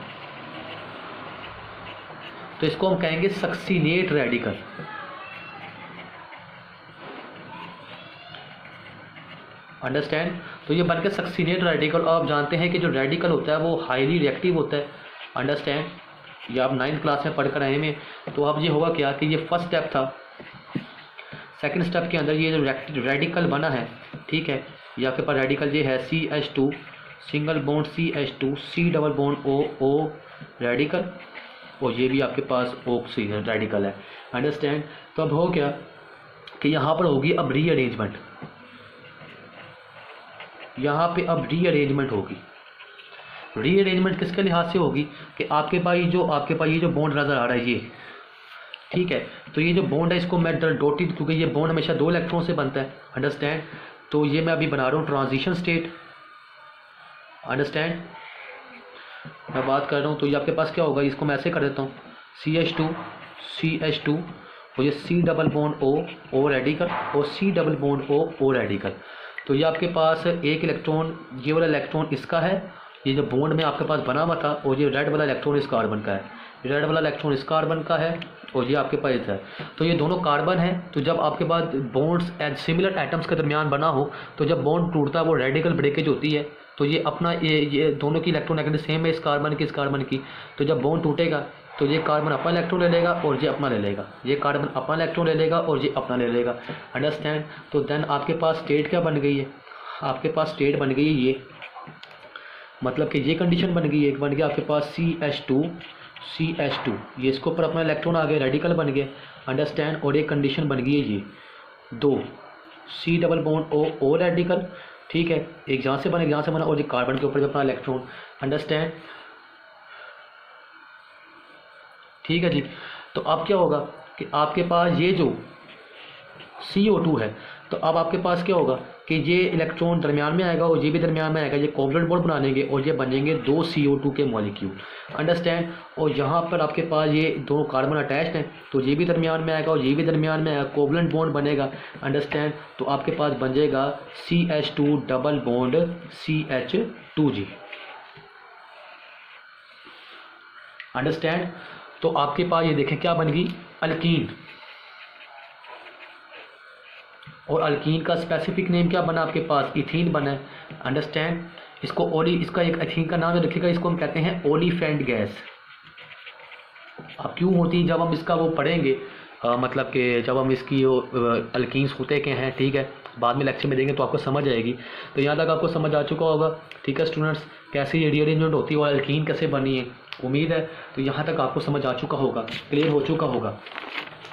तो इसको हम कहेंगे सक्सीनेट रेडिकल, अंडरस्टैंड। तो ये बनकर सक्सीनेट रेडिकल। आप जानते हैं कि जो रेडिकल होता है वो हाईली रिएक्टिव होता है, अंडरस्टैंड। ये आप 9th क्लास में पढ़कर आए हैं। तो अब ये होगा क्या कि ये फर्स्ट स्टेप था। सेकंड स्टेप के अंदर ये जो रेडिकल बना है, ठीक है, ये आपके पास रेडिकल ये है CH2 single bond CH2 C double bond O radical, और ये भी आपके पास ऑक्सीजन रेडिकल है, अंडरस्टैंड। तो अब हो क्या कि यहाँ पर होगी अब रीअरेंजमेंट, यहाँ पे अब रीअरेंजमेंट होगी। रीअरेंजमेंट किसके लिहाज से होगी कि आपके पास ये जो बॉन्ड नज़र आ रहा है ये, ठीक है। तो ये जो बॉन्ड है इसको मैं डॉटेड, क्योंकि ये बॉन्ड हमेशा 2 इलेक्ट्रॉन से बनता है, अंडरस्टैंड। तो ये मैं अभी बना रहा हूँ ट्रांजिशन स्टेट, अंडरस्टैंड, मैं बात कर रहा हूँ। तो ये आपके पास क्या होगा, इसको मैं ऐसे कर देता हूँ CH2 और ये C double bond O radical और C double bond O radical. तो ये आपके पास एक इलेक्ट्रॉन, ये वाला इलेक्ट्रॉन इसका है, ये जो बॉन्ड में आपके पास बना हुआ था, और ये रेड वाला इलेक्ट्रॉन इस कार्बन का है, रेड वाला इलेक्ट्रॉन इस कार्बन का है, और ये आपके पास है। तो ये दोनों कार्बन है। तो जब आपके पास बॉन्ड्स एज सिमिलर एटम्स के दरमियान बना हो, तो जब बॉन्ड टूटता है वो रेडिकल ब्रेकेज होती है। तो ये अपना ये दोनों की इलेक्ट्रोनेगेटिव सेम है, इस कार्बन की। तो जब बॉन्ड टूटेगा तो ये कार्बन अपना इलेक्ट्रॉन ले लेगा और ये अपना ले लेगा, ये कार्बन अपना इलेक्ट्रॉन ले लेगा और ये अपना ले लेगा, अंडरस्टैंड। तो देन आपके पास स्टेट क्या बन गई है, आपके पास स्टेट बन गई है ये, मतलब कि ये कंडीशन बन गई है। एक बन गया आपके पास CH2 ये इसके ऊपर अपना इलेक्ट्रॉन आ गया, रेडिकल बन गया, अंडरस्टैंड। और एक कंडीशन बन गई है ये 2 C double bond O radical, ठीक है, एक यहाँ से बना और ये कार्बन के ऊपर अपना इलेक्ट्रॉन, अंडरस्टैंड, ठीक है जी। तो अब क्या होगा कि आपके पास ये जो CO2 है, तो अब आपके पास क्या होगा कि ये इलेक्ट्रॉन दरमियान में आएगा और ये भी दरमियान में आएगा, ये कोवलेंट बॉन्ड बनाएंगे और ये बनेंगे 2 CO2 के मॉलिक्यूल, अंडरस्टैंड। और यहाँ पर आपके पास ये दोनों कार्बन अटैच्ड हैं, तो ये भी दरमियान में आएगा और ये भी दरमियान में आएगा, कोवलेंट बॉन्ड बनेगा, अंडरस्टैंड। तो आपके पास बन जाएगा CH2 double bond CH2G, understand. तो आपके पास ये देखें क्या बन गई, अल्कीन। और अल्कीन का स्पेसिफिक नेम क्या बना आपके पास, इथीन बना है, अंडरस्टैंड। इसको इसका एक इथीन का नाम रखिएगा, इसको हम कहते हैं ओलिफेंट गैस। अब क्यों होती है, जब हम इसका वो पढ़ेंगे मतलब कि जब हम इसकी अल्कीन्स होते के हैं, ठीक है, बाद में लेक्चर में देंगे तो आपको समझ आएगी। तो यहाँ तक आपको समझ आ चुका होगा, ठीक है स्टूडेंट्स, कैसे ये रीअरेंजमेंट होती है और अल्कीन कैसे बनी है, उम्मीद है तो यहाँ तक आपको समझ आ चुका होगा, क्लियर हो चुका होगा।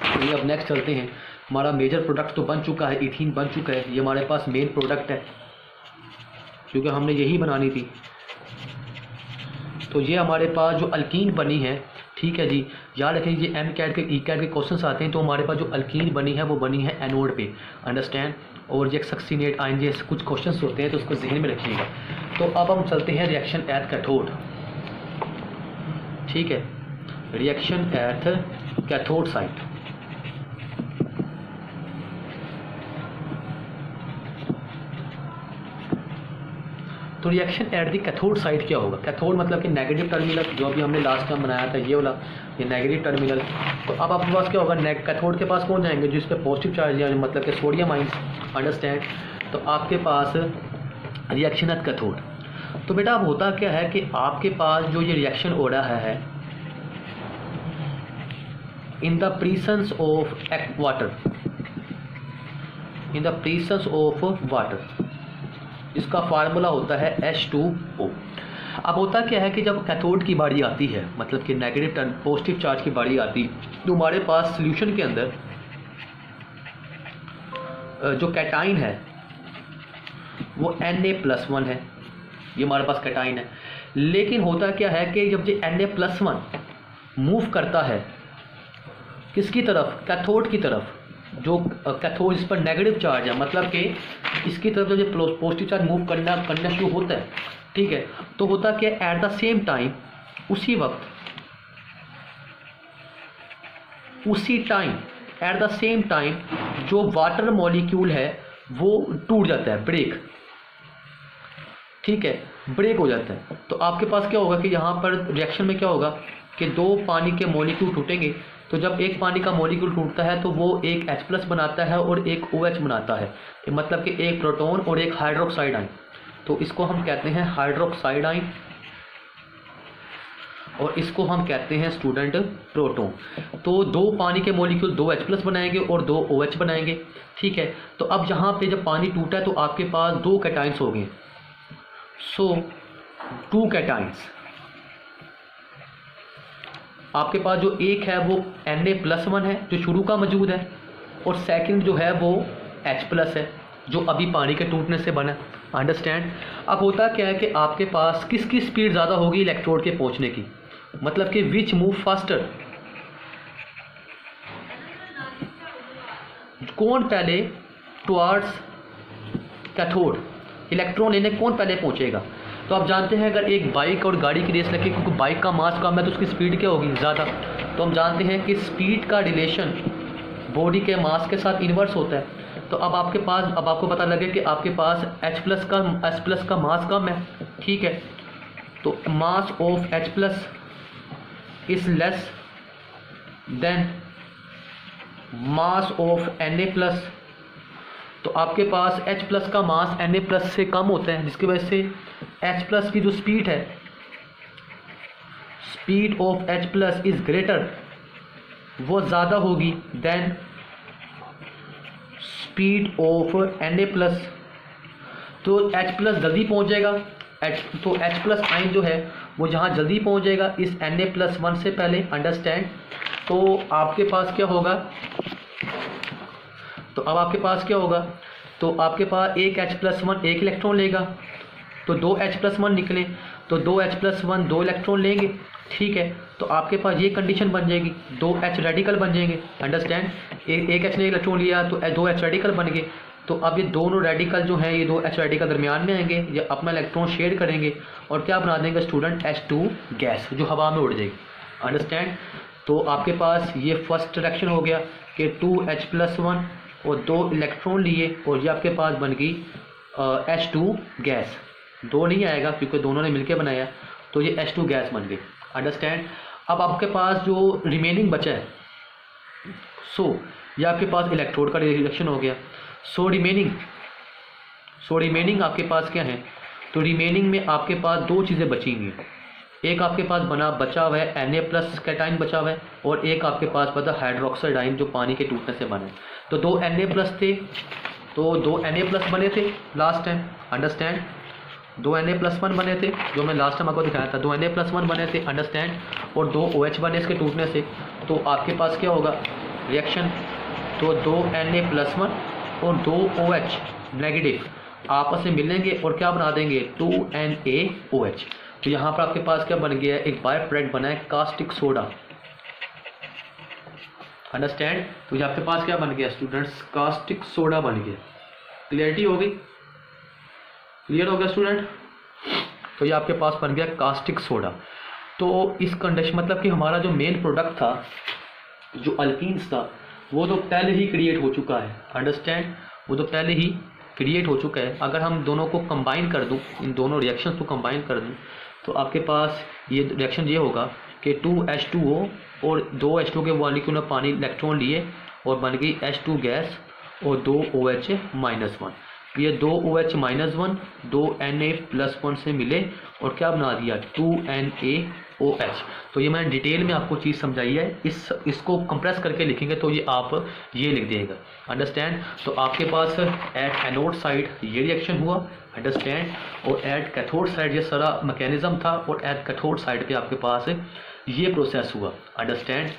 चलिए अब नेक्स्ट चलते हैं। हमारा मेजर प्रोडक्ट तो बन चुका है, इथीन बन चुका है, ये हमारे पास मेन प्रोडक्ट है क्योंकि हमने यही बनानी थी। तो ये हमारे पास जो अल्कीन बनी है, ठीक है जी, याद रखें ये एम कैट के ई कैट के क्वेश्चंस आते हैं, तो हमारे पास जो अल्कीन बनी है वो बनी है एनोड पे, अंडरस्टैंड। और ये सक्सीनेट आयन जैसे कुछ क्वेश्चंस होते हैं तो उसको जहन में रखिएगा। तो अब हम चलते हैं रिएक्शन एट कैथोड, ठीक है, रिएक्शन एट कैथोड साइट। तो reaction at the cathode side क्या होगा? कैथोड मतलब कि नेगेटिव टर्मिनल, जो अभी हमने लास्ट टाइम बनाया था ये वाला, ये नेगेटिव टर्मिनल। तो अब आपके पास क्या होगा, कैथोड के पास कौन जाएंगे, जिस पे पॉजिटिव चार्ज है, मतलब कि सोडियम आइंस, अंडरस्टैंड। तो आपके पास रिएक्शन एट कैथोड। तो बेटा अब होता क्या है कि आपके पास जो ये रिएक्शन हो रहा है in the presence of water, in the presence of water, इसका फार्मूला होता है H2O। अब होता क्या है कि जब कैथोड की बारी आती है, मतलब कि नेगेटिव टर्न पॉजिटिव चार्ज की बारी आती है, तो हमारे पास सॉल्यूशन के अंदर जो कैटाइन है वो Na+1 है, ये हमारे पास कैटाइन है। लेकिन होता क्या है कि जब ये Na+1 मूव करता है किसकी तरफ, कैथोड की तरफ, जो कैथोड इस पर नेगेटिव चार्ज है, मतलब कि इसकी तरफ जब ये पॉजिटिव चार्ज मूव करना शुरू होता है, ठीक है, तो होता कि एट द सेम टाइम, उसी time at the same time जो वाटर मॉलिक्यूल है वो टूट जाता है, ब्रेक, ठीक है, ब्रेक हो जाता है। तो आपके पास क्या होगा कि यहाँ पर रिएक्शन में क्या होगा कि दो पानी के मॉलिक्यूल टूटेंगे। तो जब एक पानी का मॉलिक्यूल टूटता है तो वो एक H+ बनाता है और एक OH बनाता है, मतलब कि एक प्रोटॉन और एक हाइड्रोक्साइड आयन। तो इसको हम कहते हैं हाइड्रोक्साइड आयन और इसको हम कहते हैं स्टूडेंट प्रोटॉन। तो दो पानी के मॉलिक्यूल दो H+ बनाएंगे और दो OH बनाएंगे, ठीक है। तो अब यहाँ पे जब पानी टूटा है तो आपके पास दो कैटाइंस हो गए, सो 2 कैटाइंस। आपके पास जो एक है वो Na+1 है जो शुरू का मौजूद है, और सेकंड जो है वो H+ है जो अभी पानी के टूटने से बना, अंडरस्टैंड। अब होता क्या है कि आपके पास किसकी स्पीड ज़्यादा होगी इलेक्ट्रोड के पहुंचने की, मतलब कि विच मूव फास्टर, कौन पहले टुवर्ड्स कैथोड, इलेक्ट्रॉन लेने कौन पहले पहुंचेगा। तो आप जानते हैं अगर एक बाइक और गाड़ी की रेस लगे, क्योंकि बाइक का मास कम है तो उसकी स्पीड क्या होगी, ज़्यादा। तो हम जानते हैं कि स्पीड का रिलेशन बॉडी के मास के साथ इन्वर्स होता है। तो अब आपके पास, अब आपको पता लगे कि आपके पास H+ का मास कम है, ठीक है, तो mass of H+ is less then mass of Na+। तो आपके पास H+ का मास Na+ से कम होता है, जिसकी वजह से H+ की जो स्पीड है, speed of H+ is greater, वो ज़्यादा होगी देन स्पीड ऑफ Na+। तो H+ जल्दी पहुंच जाएगा, तो H+ आयन जो है वो जहाँ जल्दी पहुंच जाएगा इस Na+1 से पहले, अंडरस्टैंड। तो आपके पास क्या होगा, तो अब आपके पास क्या होगा, तो आपके पास एक H+1 एक इलेक्ट्रॉन लेगा, तो दो H+1 निकले, तो दो H+1 दो इलेक्ट्रॉन लेंगे, ठीक है। तो आपके पास ये कंडीशन बन जाएगी, दो H रेडिकल बन जाएंगे, अंडरस्टैंड। एक H ने इलेक्ट्रॉन लिया तो दो H रेडिकल बन गए। तो अब ये दोनों रेडिकल जो हैं, ये दो H रेडिकल दरमियान में आएंगे, ये अपना इलेक्ट्रॉन शेयर करेंगे और क्या बना देंगे स्टूडेंट, H2 गैस जो हवा में उड़ जाएगी, अंडरस्टैंड। तो आपके पास ये फर्स्ट रिएक्शन हो गया कि 2H+1 और दो इलेक्ट्रॉन लिए और ये आपके पास बन गई H2 गैस। दो नहीं आएगा क्योंकि दोनों ने मिलकर बनाया, तो ये H2 गैस बन गई, अंडरस्टैंड। अब आपके पास जो रिमेनिंग बचा है, सो ये आपके पास इलेक्ट्रोड का रिएक्शन हो गया। सो रिमेनिंग आपके पास क्या है, तो रिमेनिंग में आपके पास दो चीज़ें बचेंगी, एक आपके पास बचा हुआ है Na+ कैटाइन बचा हुआ है, और एक आपके पास पता हाइड्रोक्साइड आयन जो पानी के टूटने से बने। तो 2 Na+ थे, तो 2 Na+ बने थे लास्ट टाइम, अंडरस्टैंड। 2 Na+1 बने थे जो मैं लास्ट टाइम आपको दिखाया था, 2 Na+1 बने थे, अंडरस्टैंड। और 2 OH बने इसके टूटने से। तो आपके पास क्या होगा रिएक्शन, तो 2 Na+1 और 2 OH नेगेटिव आपस में मिलेंगे और क्या बना देंगे 2 NaOH। तो यहाँ पर आपके पास क्या बन गया है, एक बाय प्रोडक्ट बना है कास्टिक सोडा, अंडरस्टैंड। तो यहाँ आपके पास क्या बन गया स्टूडेंट्स, कास्टिक सोडा बन गया। क्लियरिटी हो गई, क्लियर हो गया स्टूडेंट। तो ये आपके पास बन गया कास्टिक सोडा। तो इस कंडीशन मतलब कि हमारा जो मेन प्रोडक्ट था जो अल्कीन्स था वो तो पहले ही क्रिएट हो चुका है, अंडरस्टैंड, वो तो पहले ही क्रिएट हो चुका है। अगर हम दोनों को कंबाइन कर दूं, इन दोनों रिएक्शंस को कंबाइन कर दूं, तो आपके पास ये रिएक्शन ये होगा कि 2H2O और 2H2 के मॉलिक्यूल में पानी इलेक्ट्रॉन लिए और बन गई H2 गैस और 2 OH-1। ये 2 OH-1 2 Na+1 से मिले और क्या बना दिया 2 NaOH। तो ये मैंने डिटेल में आपको चीज़ समझाई है, इसको कंप्रेस करके लिखेंगे तो ये आप ये लिख देगा, अंडरस्टैंड। तो आपके पास एट एनोड साइड ये रिएक्शन हुआ, अंडरस्टैंड, और एट कैथोड साइड ये सारा मैकेनिज्म था, और एट कैथोड साइड पे आपके पास ये प्रोसेस हुआ, अंडरस्टैंड।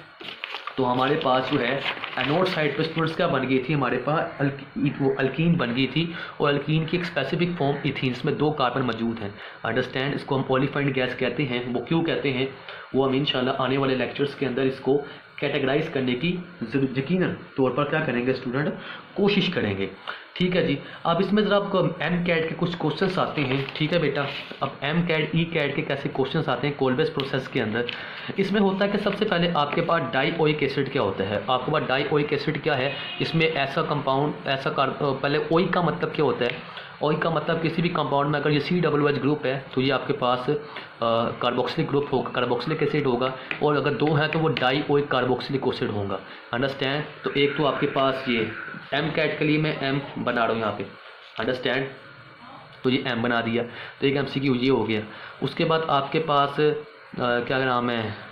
तो हमारे पास जो है एनोड साइड पे स्टूडेंट्स क्या बन गई थी, हमारे पास वो अल्कीन बन गई थी, और अल्कीन की एक स्पेसिफिक फॉर्म इथीन्स में 2 कार्बन मौजूद हैं, अंडरस्टैंड। इसको हम ओलिफाइंड गैस कहते हैं। वो क्यों कहते हैं वो हम इंशाल्लाह आने वाले लेक्चर्स के अंदर इसको कैटेगराइज करने की यकीनन तौर पर क्या करेंगे स्टूडेंट, कोशिश करेंगे, ठीक है जी। अब इसमें ज़रा आपको MCAT के कुछ क्वेश्चंस आते हैं, ठीक है बेटा। अब MCAT ECAT के कैसे क्वेश्चंस आते हैं कोलबेस प्रोसेस के अंदर। इसमें होता है कि सबसे पहले आपके पास डाइओइक एसिड क्या होता है, आपके पास डाइओइक एसिड क्या है, इसमें ऐसा कंपाउंड पहले ओइक का मतलब क्या होता है, ओइक का मतलब किसी भी कंपाउंड में अगर ये COOH ग्रुप है तो ये आपके पास कार्बोक्सिलिक ग्रुप होगा, कार्बोक्सिलिक एसिड होगा, और अगर 2 हैं तो वो डाइओइक कार्बोक्सिलिक एसिड होगा, अंडरस्टैंड। तो एक तो आपके पास ये MCAT के लिए मैं M बना रहा हूँ यहाँ पे, अंडरस्टैंड। तो ये M बना दिया, तो एक MCQ ये हो गया। उसके बाद आपके पास क्या नाम है,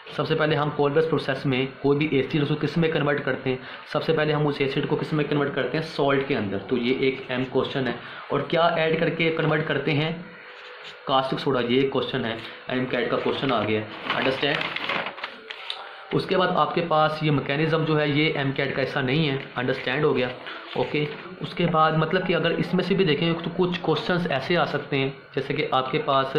सबसे पहले हम कोलबेस प्रोसेस में कोई भी एसिड उसको किस में कन्वर्ट करते हैं, सबसे पहले हम उस एसिड को किस में कन्वर्ट करते हैं, सॉल्ट के अंदर। तो ये एक M क्वेश्चन है। और क्या ऐड करके कन्वर्ट करते हैं, कास्टिक सोडा, ये एक क्वेश्चन है, MCAT का क्वेश्चन आ गया, अंडरस्टैंड। उसके बाद आपके पास ये मैकेनिज़्म जो है ये MCAT का ऐसा नहीं है, अंडरस्टैंड हो गया, ओके। उसके बाद मतलब कि अगर इसमें से भी देखें तो कुछ क्वेश्चंस ऐसे आ सकते हैं जैसे कि आपके पास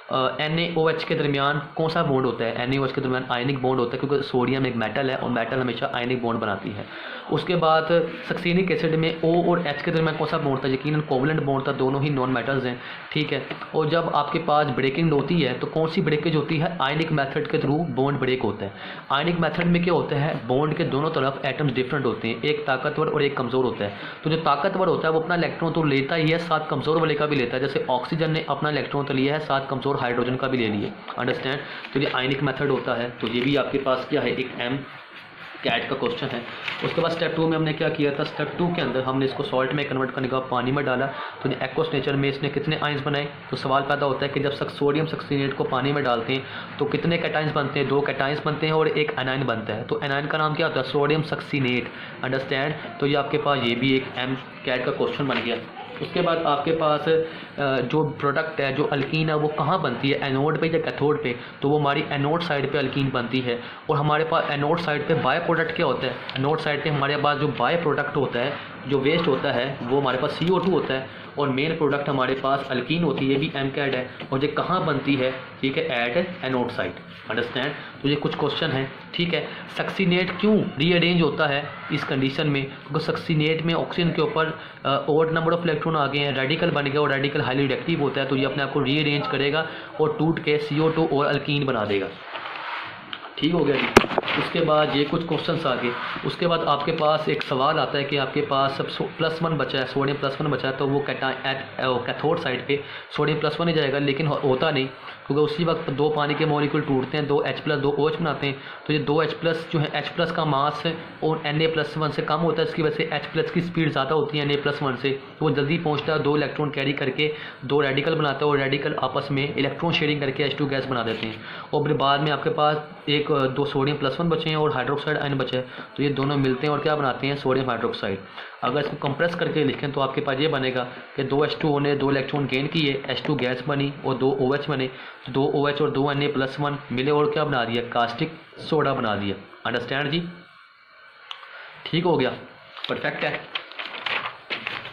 NaOH के दरमियान कौन सा बॉन्ड होता है, NaOH के दरमियान आयनिक बॉन्ड होता है, क्योंकि सोडियम एक मेटल है और मेटल हमेशा आयनिक बॉन्ड बनाती है। उसके बाद सक्सीनिक एसिड में O और H के दरमियान कौन सा बॉन्ड था, यकीनन कोवलेंट बॉन्ड था, दोनों ही नॉन मेटल्स हैं, ठीक है। और जब आपके पास ब्रेकिंग होती है तो कौन सी ब्रेकेज होती है, आयनिक मेथड के थ्रू बॉन्ड ब्रेक होता है। आयनिक मेथड में क्या होता है, बॉन्ड के दोनों तरफ एटम्स डिफरेंट होते हैं, एक ताकतवर और एक कमज़ोर होता है। तो जो ताकतवर होता है वो अपना इलेक्ट्रॉन तो लेता ही है, साथ कमज़ोर वाले का भी लेता है, जैसे ऑक्सीजन ने अपना इलेक्ट्रॉन तो लिया है, साथ कमज़ोर हाइड्रोजन का भी ले लिया, अंडरस्टैंड। तो ये आयनिक मेथड होता है। तो ये भी आपके पास क्या है, एक MCAT का क्वेश्चन है। उसके बाद स्टेप 2 में हमने क्या किया था, स्टेप 2 के अंदर हमने इसको सॉल्ट में कन्वर्ट करने का पानी में डाला, तो एक्वस नेचर में इसने कितने आयंस बनाए। तो सवाल पैदा होता है कि जब सोडियम सक्सीनेट को पानी में डालते हैं तो कितने कैटाइंस बनते हैं, 2 कैटाइंस बनते हैं और एक एनाइन बनता है। तो एनाइन का नाम क्या होता है, सोडियम सक्सीनेट, अंडरस्टैंड। तो ये आपके पास ये भी एक MCAT का क्वेश्चन बन गया। उसके बाद आपके पास जो प्रोडक्ट है, जो अल्कीन है, वो कहाँ बनती है, एनोड पे या कैथोड पे। तो वो हमारी एनोड साइड पे अल्कीन बनती है। और हमारे पास एनोड साइड पे बाय प्रोडक्ट क्या होता है, एनोड साइड पे हमारे पास जो बाय प्रोडक्ट होता है, जो वेस्ट होता है, वो हमारे पास CO2 होता है, और मेन प्रोडक्ट हमारे पास अल्कीन होती है, ये भी MCAT है। और ये कहाँ बनती है, ठीक है, एट एनोड साइड, अंडरस्टैंड। तो ये कुछ क्वेश्चन है, ठीक है। सक्सीनेट क्यों रीअरेंज होता है इस कंडीशन में, क्योंकि सक्सीनेट में ऑक्सीजन के ऊपर ओड नंबर ऑफ इलेक्ट्रॉन आ गए हैं, रेडिकल बन गया और रेडिकल हाईली रिएक्टिव होता है, तो ये अपने आप को रीअरेंज करेगा और टूट के CO2 और अल्कीन बना देगा। ठीक हो गया जी। उसके बाद ये कुछ क्वेश्चंस आ गए। उसके बाद आपके पास एक सवाल आता है कि आपके पास सब +1 बचा है, सोडियम +1 बचा है, तो वो कैथोड साइड पे सोडियम +1 ही जाएगा, लेकिन होता नहीं, क्योंकि उसी वक्त दो पानी के मॉलिक्यूल टूटते हैं, 2H+ 2OH बनाते हैं। तो ये 2H+ जो है H+ का मास और Na+1 से कम होता है, इसकी वजह से H+ की स्पीड ज़्यादा होती है Na+1 से, तो वो जल्दी पहुँचता है, 2 इलेक्ट्रॉन कैरी करके 2 रेडिकल बनाता है, और रेडिकल आपस में इलेक्ट्रॉन शेयरिंग करके H2 गैस बना देते हैं। और फिर बाद में आपके पास 2 सोडियम +1 बचे हैं और हाइड्रोक्साइड आयन बचे हैं, तो ये दोनों मिलते हैं और क्या बनाते हैं, सोडियम हाइड्रोक्साइड। अगर इसको कंप्रेस करके लिखें तो आपके पास ये बनेगा कि 2H2O ने 2 इलेक्ट्रॉन गेन किए, H2 गैस बनी और 2 OH बने, तो 2 OH और 2 Na+1 मिले और क्या बना दिया, कास्टिक सोडा बना दिया। अंडरस्टैंड जी, ठीक हो गया, परफेक्ट है।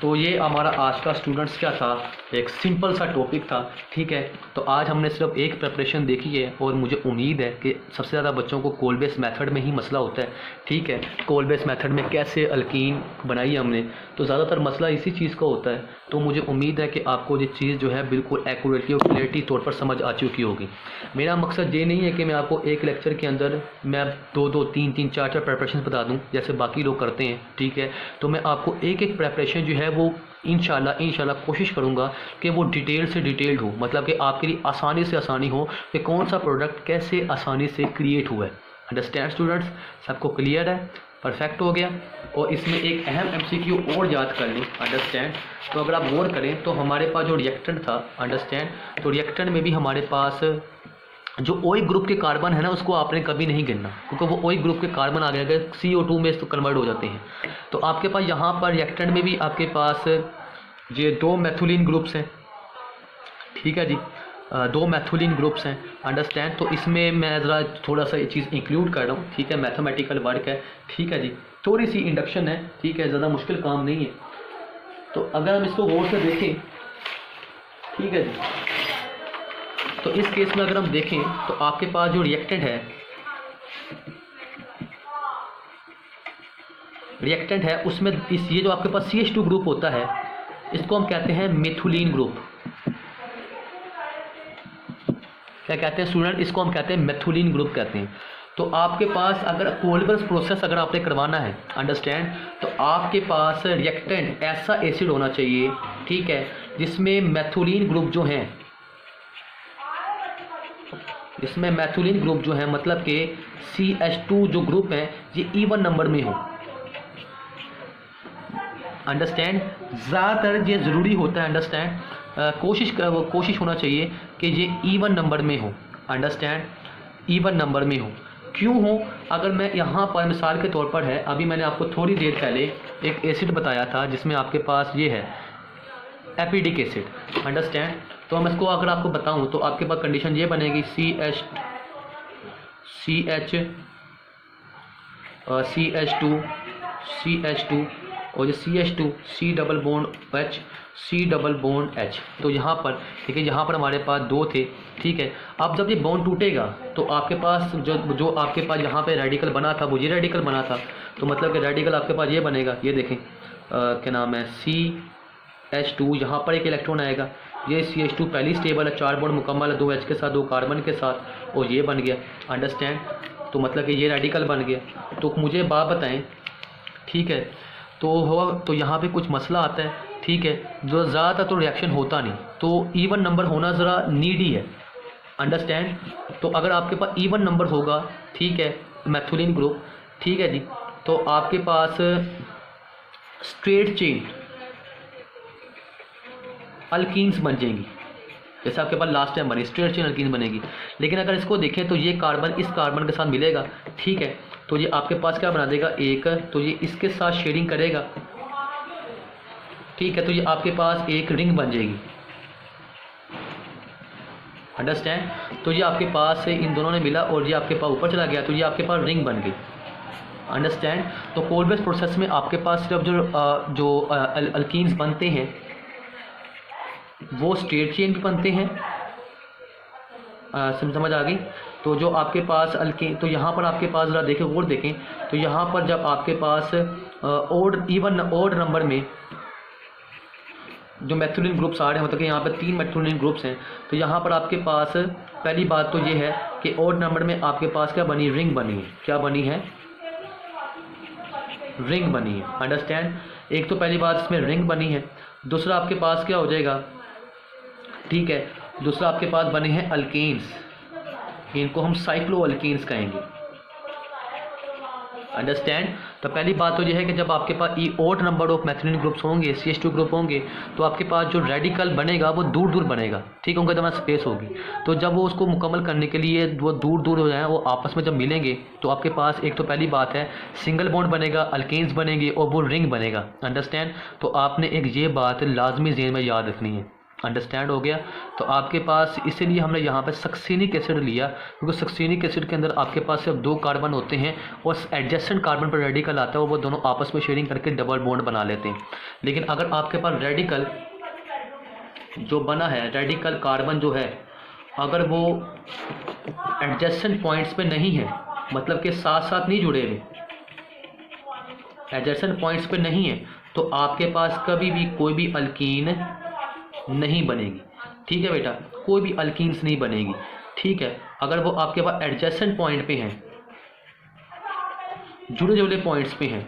तो ये हमारा आज का स्टूडेंट्स क्या था, एक सिंपल सा टॉपिक था, ठीक है। तो आज हमने सिर्फ एक प्रिपरेशन देखी है और मुझे उम्मीद है कि सबसे ज़्यादा बच्चों को कोल बेस मेथड में ही मसला होता है, ठीक है। कोल बेस मेथड में कैसे अल्कीन बनाई हमने, तो ज़्यादातर मसला इसी चीज़ का होता है। तो मुझे उम्मीद है कि आपको ये चीज़ जो है बिल्कुल एक्यूरेटली और क्लियरिटी तौर पर समझ आ चुकी होगी। मेरा मकसद ये नहीं है कि मैं आपको एक लेक्चर के अंदर मैं 2-2, 3-3, 4-4 प्रिपरेशन बता दूँ जैसे बाकी लोग करते हैं, ठीक है। तो मैं आपको एक एक प्रिपरेशन जो है वो इंशाल्लाह कोशिश करूँगा कि वो डिटेल से डिटेल्ड हो, मतलब कि आपके लिए आसानी से आसानी हो कि कौन सा प्रोडक्ट कैसे आसानी से क्रिएट हुआ है। अंडरस्टैंड स्टूडेंट्स, सबको क्लियर है, परफेक्ट हो गया। और इसमें एक अहम MCQ और याद कर लें, अंडरस्टैंड। तो अगर आप गौर करें तो हमारे पास जो रिएक्टेंट था, अंडरस्टैंड, तो रिएक्टेंट में भी हमारे पास जो OH ग्रुप के कार्बन है ना, उसको आपने कभी नहीं गिनना, क्योंकि वो OH ग्रुप के कार्बन आगे अगर CO2 में तो कन्वर्ट हो जाते हैं। तो आपके पास यहाँ पर रिएक्टेंट में भी आपके पास ये 2 मैथुलिन ग्रुप्स हैं, ठीक है जी, 2 मैथुलिन ग्रुप्स हैं, अंडरस्टैंड। तो इसमें मैं ज़रा थोड़ा सा ये चीज़ इंक्लूड कर रहा हूँ, ठीक है, मैथमेटिकल वर्क है, ठीक है जी, थोड़ी सी इंडक्शन है, ठीक है, ज़्यादा मुश्किल काम नहीं है। तो अगर हम इसको गौर से देखें, ठीक है जी, तो इस केस में अगर हम देखें तो आपके पास जो रिएक्टेंट है उसमें ये जो आपके पास CH2 ग्रुप होता है, इसको हम कहते हैं मेथुलिन ग्रुप। क्या कहते हैं स्टूडेंट, इसको हम कहते हैं मेथुलिन ग्रुप कहते हैं। तो आपके पास अगर कोलबर्स प्रोसेस अगर आपने करवाना है, अंडरस्टैंड, तो आपके पास रिएक्टेंट ऐसा एसिड होना चाहिए, ठीक है, जिसमें मैथुलिन ग्रुप जो हैं, इसमें मैथुलिन ग्रुप जो है मतलब कि CH2 जो ग्रुप है ये इवन नंबर में हो, अंडरस्टैंड। ज़्यादातर ये ज़रूरी होता है, अंडरस्टैंड, कोशिश होना चाहिए कि ये इवन नंबर में हो, अंडरस्टैंड, इवन नंबर में हो। क्यों हो, अगर मैं यहाँ पर मिसाल के तौर पर है, अभी मैंने आपको थोड़ी देर पहले एक एसिड बताया था जिसमें आपके पास ये है एपिडिक एसिड, अंडरस्टैंड। तो मैं इसको अगर आपको बताऊं तो आपके पास कंडीशन ये बनेगी CH2 और ये CH2 C double bond H C double bond H। तो यहाँ पर ठीक है, यहाँ पर हमारे पास 2 थे, ठीक है। अब जब ये बॉन्ड टूटेगा तो आपके पास जो आपके पास यहाँ पे रेडिकल बना था वो ये रेडिकल बना था, तो मतलब कि रेडिकल आपके पास ये बनेगा, ये देखें क्या नाम है, CH2, यहाँ पर एक इलेक्ट्रॉन आएगा, ये CH2 पहली स्टेबल है, 4 बॉन्ड मुकम्मल है, 2 H के साथ 2 कार्बन के साथ, और ये बन गया, अंडरस्टैंड। तो मतलब कि ये रेडिकल बन गया। तो मुझे बात बताएं, ठीक है, तो यहाँ पे कुछ मसला आता है, ठीक है, जो ज़्यादा तो रिएक्शन होता नहीं, तो इवन नंबर होना ज़रा नीडी है, अंडरस्टैंड। तो अगर आपके पास इवन नंबर होगा, ठीक है, मैथुलिन ग्रुप, ठीक है जी, तो आपके पास स्ट्रेट चेन अल्कीन्स बन जाएंगी, जैसे आपके पास लास्ट टाइम बनी स्ट्रेट चेन अल्कीन बनेगी। लेकिन अगर इसको देखें तो ये कार्बन इस कार्बन के साथ मिलेगा, ठीक है, तो ये आपके पास क्या बना देगा, एक, तो ये इसके साथ शेयरिंग करेगा, ठीक है, तो ये आपके पास एक रिंग बन जाएगी, अंडरस्टैंड। तो ये आपके पास इन दोनों ने मिला और ये आपके पास ऊपर चला गया, तो ये आपके पास रिंग बन गई, अंडरस्टैंड। तो कोल बेस प्रोसेस में आपके पास सिर्फ जो अल्कीन्स बनते हैं वो स्ट्रेट चेन भी बनते हैं, समझ आ गई। तो जो आपके पास अल्कीन, तो यहाँ पर आपके पास ज़रा देखें और देखें, तो यहाँ पर जब आपके पास ओड नंबर में जो मैथुलिन ग्रुप्स आ रहे हैं, मतलब कि यहाँ पे 3 मैथुलिन ग्रुप्स हैं। तो यहाँ पर आपके पास पहली बात तो ये है कि ऑड नंबर में आपके पास क्या बनी, रिंग बनी है। क्या बनी है, रिंग बनी है। अंडरस्टैंड। एक तो पहली बात इसमें रिंग बनी है। दूसरा आपके पास क्या हो जाएगा, ठीक है, दूसरा आपके पास बने हैं अल्केन्स, इनको हम साइक्लो अल्केन्स कहेंगे। अंडरस्टैंड। तो पहली बात तो यह है कि जब आपके पास ऑड नंबर ऑफ मैथुलिन ग्रुप्स होंगे, CH2 ग्रुप होंगे, तो आपके पास जो रेडिकल बनेगा वो दूर दूर बनेगा, ठीक होगा, तो हमारा स्पेस होगी। तो जब वो उसको मुकम्मल करने के लिए वो दूर दूर हो जाए, वो आपस में जब मिलेंगे, तो आपके पास एक तो पहली बात है सिंगल बॉन्ड बनेगा, अल्केन्स बनेंगे और वो रिंग बनेगा। अंडरस्टैंड। तो आपने एक ये बात लाजमी ज़हन में याद रखनी है। अंडरस्टैंड हो गया। तो आपके पास इसीलिए हमने यहाँ पे सक्सेनिक एसिड लिया, क्योंकि सक्सेनिक एसिड के अंदर आपके पास सिर्फ 2 कार्बन होते हैं और एडजेसेंट कार्बन पर रेडिकल आता है, वो दोनों आपस में शेयरिंग करके डबल बॉन्ड बना लेते हैं। लेकिन अगर आपके पास रेडिकल जो बना है, रेडिकल कार्बन जो है, अगर वो एडजेसेंट पॉइंट्स पे नहीं है, मतलब कि साथ साथ नहीं जुड़े हुए, एडजेसेंट पॉइंट्स पे नहीं है, तो आपके पास कभी भी कोई भी अल्कीन नहीं बनेगी। ठीक है बेटा, कोई भी अल्कीन्स नहीं बनेगी। ठीक है, अगर वो आपके पास एडजेसेंट पॉइंट पे हैं, जुड़े जुड़े पॉइंट्स पे हैं।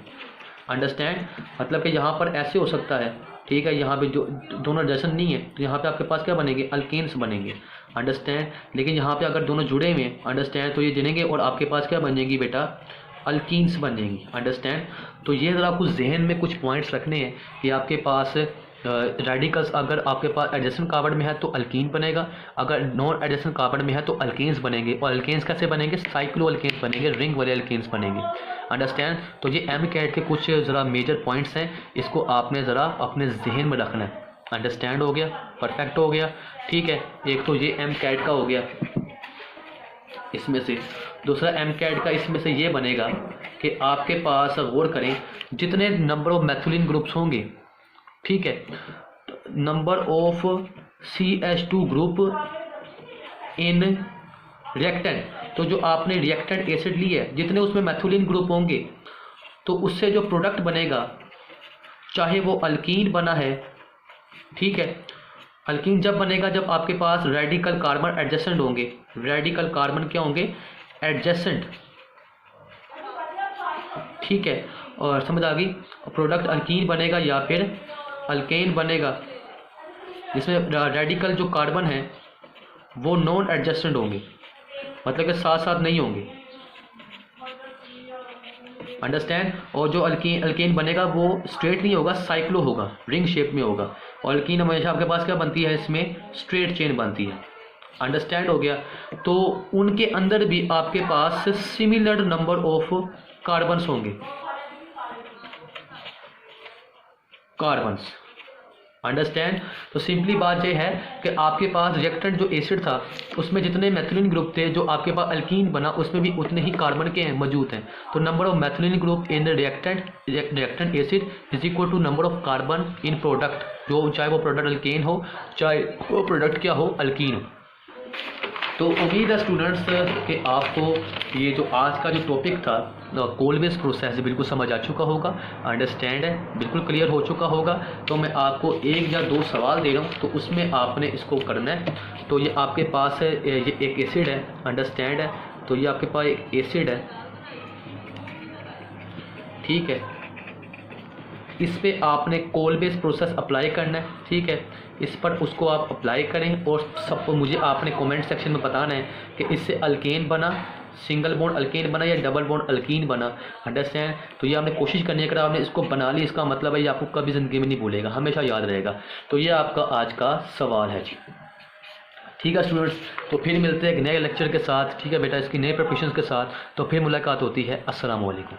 अंडरस्टैंड। मतलब कि यहाँ पर ऐसे हो सकता है, ठीक है, यहाँ पे जो दोनों एडजेसेंट नहीं है, तो यहाँ पे आपके पास क्या बनेंगे, अल्केन्स बनेंगे। अंडरस्टैंड। लेकिन यहाँ पे अगर दोनों जुड़े हुए हैं, अंडरस्टैंड, तो ये जुड़ेंगे और आपके पास क्या बनेगी बेटा, अल्कीन्स बनेंगी। अंडरस्टैंड। तो ये ज़रा कुछ जहन में कुछ पॉइंट्स रखने हैं कि आपके पास रेडिकल्स अगर आपके पास एडजेसेंट कार्बन में है तो अल्कीन बनेगा, अगर नॉन एडजेसेंट कार्बन में है तो अल्केन्स बनेंगे। और अल्केन्स कैसे बनेंगे, साइक्लो अल्केन्स बनेंगे, रिंग वाले अल्केन्स बनेंगे। अंडरस्टैंड। तो ये MCAT के कुछ ज़रा मेजर पॉइंट्स हैं, इसको आपने ज़रा अपने जहन में रखना है। अंडरस्टैंड हो गया, परफेक्ट हो गया। ठीक है, एक तो ये MCAT का हो गया इसमें से। दूसरा MCAT का इसमें से ये बनेगा कि आपके पास गौर करें, जितने नंबर ऑफ मैथुलिन ग्रुप्स होंगे, ठीक है, number of CH2 group in reactant, तो जो आपने रिएक्टेंट एसिड ली है, जितने उसमें मैथुलिन ग्रुप होंगे, तो उससे जो प्रोडक्ट बनेगा, चाहे वो अल्कीन बना है, ठीक है, अल्कीन जब बनेगा जब आपके पास रेडिकल कार्बन एडजेसेंट होंगे। रेडिकल कार्बन क्या होंगे, एडजेसेंट। ठीक है, और समझ आ गई। प्रोडक्ट अल्कीन बनेगा या फिर अल्केन बनेगा, जिसमें रेडिकल जो कार्बन है वो नॉन एडजेसेंट होंगे, मतलब कि साथ साथ नहीं होंगे। अंडरस्टैंड। और जो अल्केन बनेगा वो स्ट्रेट नहीं होगा, साइक्लो होगा, रिंग शेप में होगा। और अल्कीन हमेशा आपके पास क्या बनती है, इसमें स्ट्रेट चेन बनती है। अंडरस्टैंड हो गया। तो उनके अंदर भी आपके पास सिमिलर नंबर ऑफ कार्बन्स होंगे, कार्बन्स। अंडरस्टैंड। तो सिंपली बात यह है कि आपके पास रिएक्टेंट जो एसिड था, उसमें जितने मैथुलिन ग्रुप थे, जो आपके पास अल्कीन बना, उसमें भी उतने ही कार्बन के हैं मौजूद हैं। तो number of methylene group in reactant acid is equal to number of carbon in product, जो चाहे वो प्रोडक्ट अल्केन हो, चाहे वो प्रोडक्ट क्या हो, अल्कीन हो। तो उम्मीद है स्टूडेंट्स कि आपको ये जो आज का जो टॉपिक था कोलवेज प्रोसेस बिल्कुल समझ आ चुका होगा। अंडरस्टैंड है, बिल्कुल क्लियर हो चुका होगा। तो मैं आपको 1 या 2 सवाल दे रहा हूँ, तो उसमें आपने इसको करना है। तो ये आपके पास है, ये एक एसिड है। अंडरस्टैंड है। तो ये आपके पास एक एसिड है, ठीक है, इस पे आपने कोलवेज प्रोसेस अप्लाई करना है। ठीक है, इस पर उसको आप अप्लाई करें और सबको मुझे आपने कमेंट सेक्शन में बताना है कि इससे अल्केन बना, सिंगल बॉन्ड अल्केन बना या डबल बॉन्ड अल्कीन बना। अंडरस्टैंड। तो ये आपने कोशिश करनी है, अगर आपने इसको बना ली, इसका मतलब है ये आपको कभी ज़िंदगी में नहीं भूलेगा, हमेशा याद रहेगा। तो ये आपका आज का सवाल है जी। ठीक है स्टूडेंट्स, तो फिर मिलते हैं एक नए लेक्चर के साथ। ठीक है बेटा, इसकी नए प्रिपरेशन के साथ। तो फिर मुलाकात होती है। अस्सलाम वालेकुम।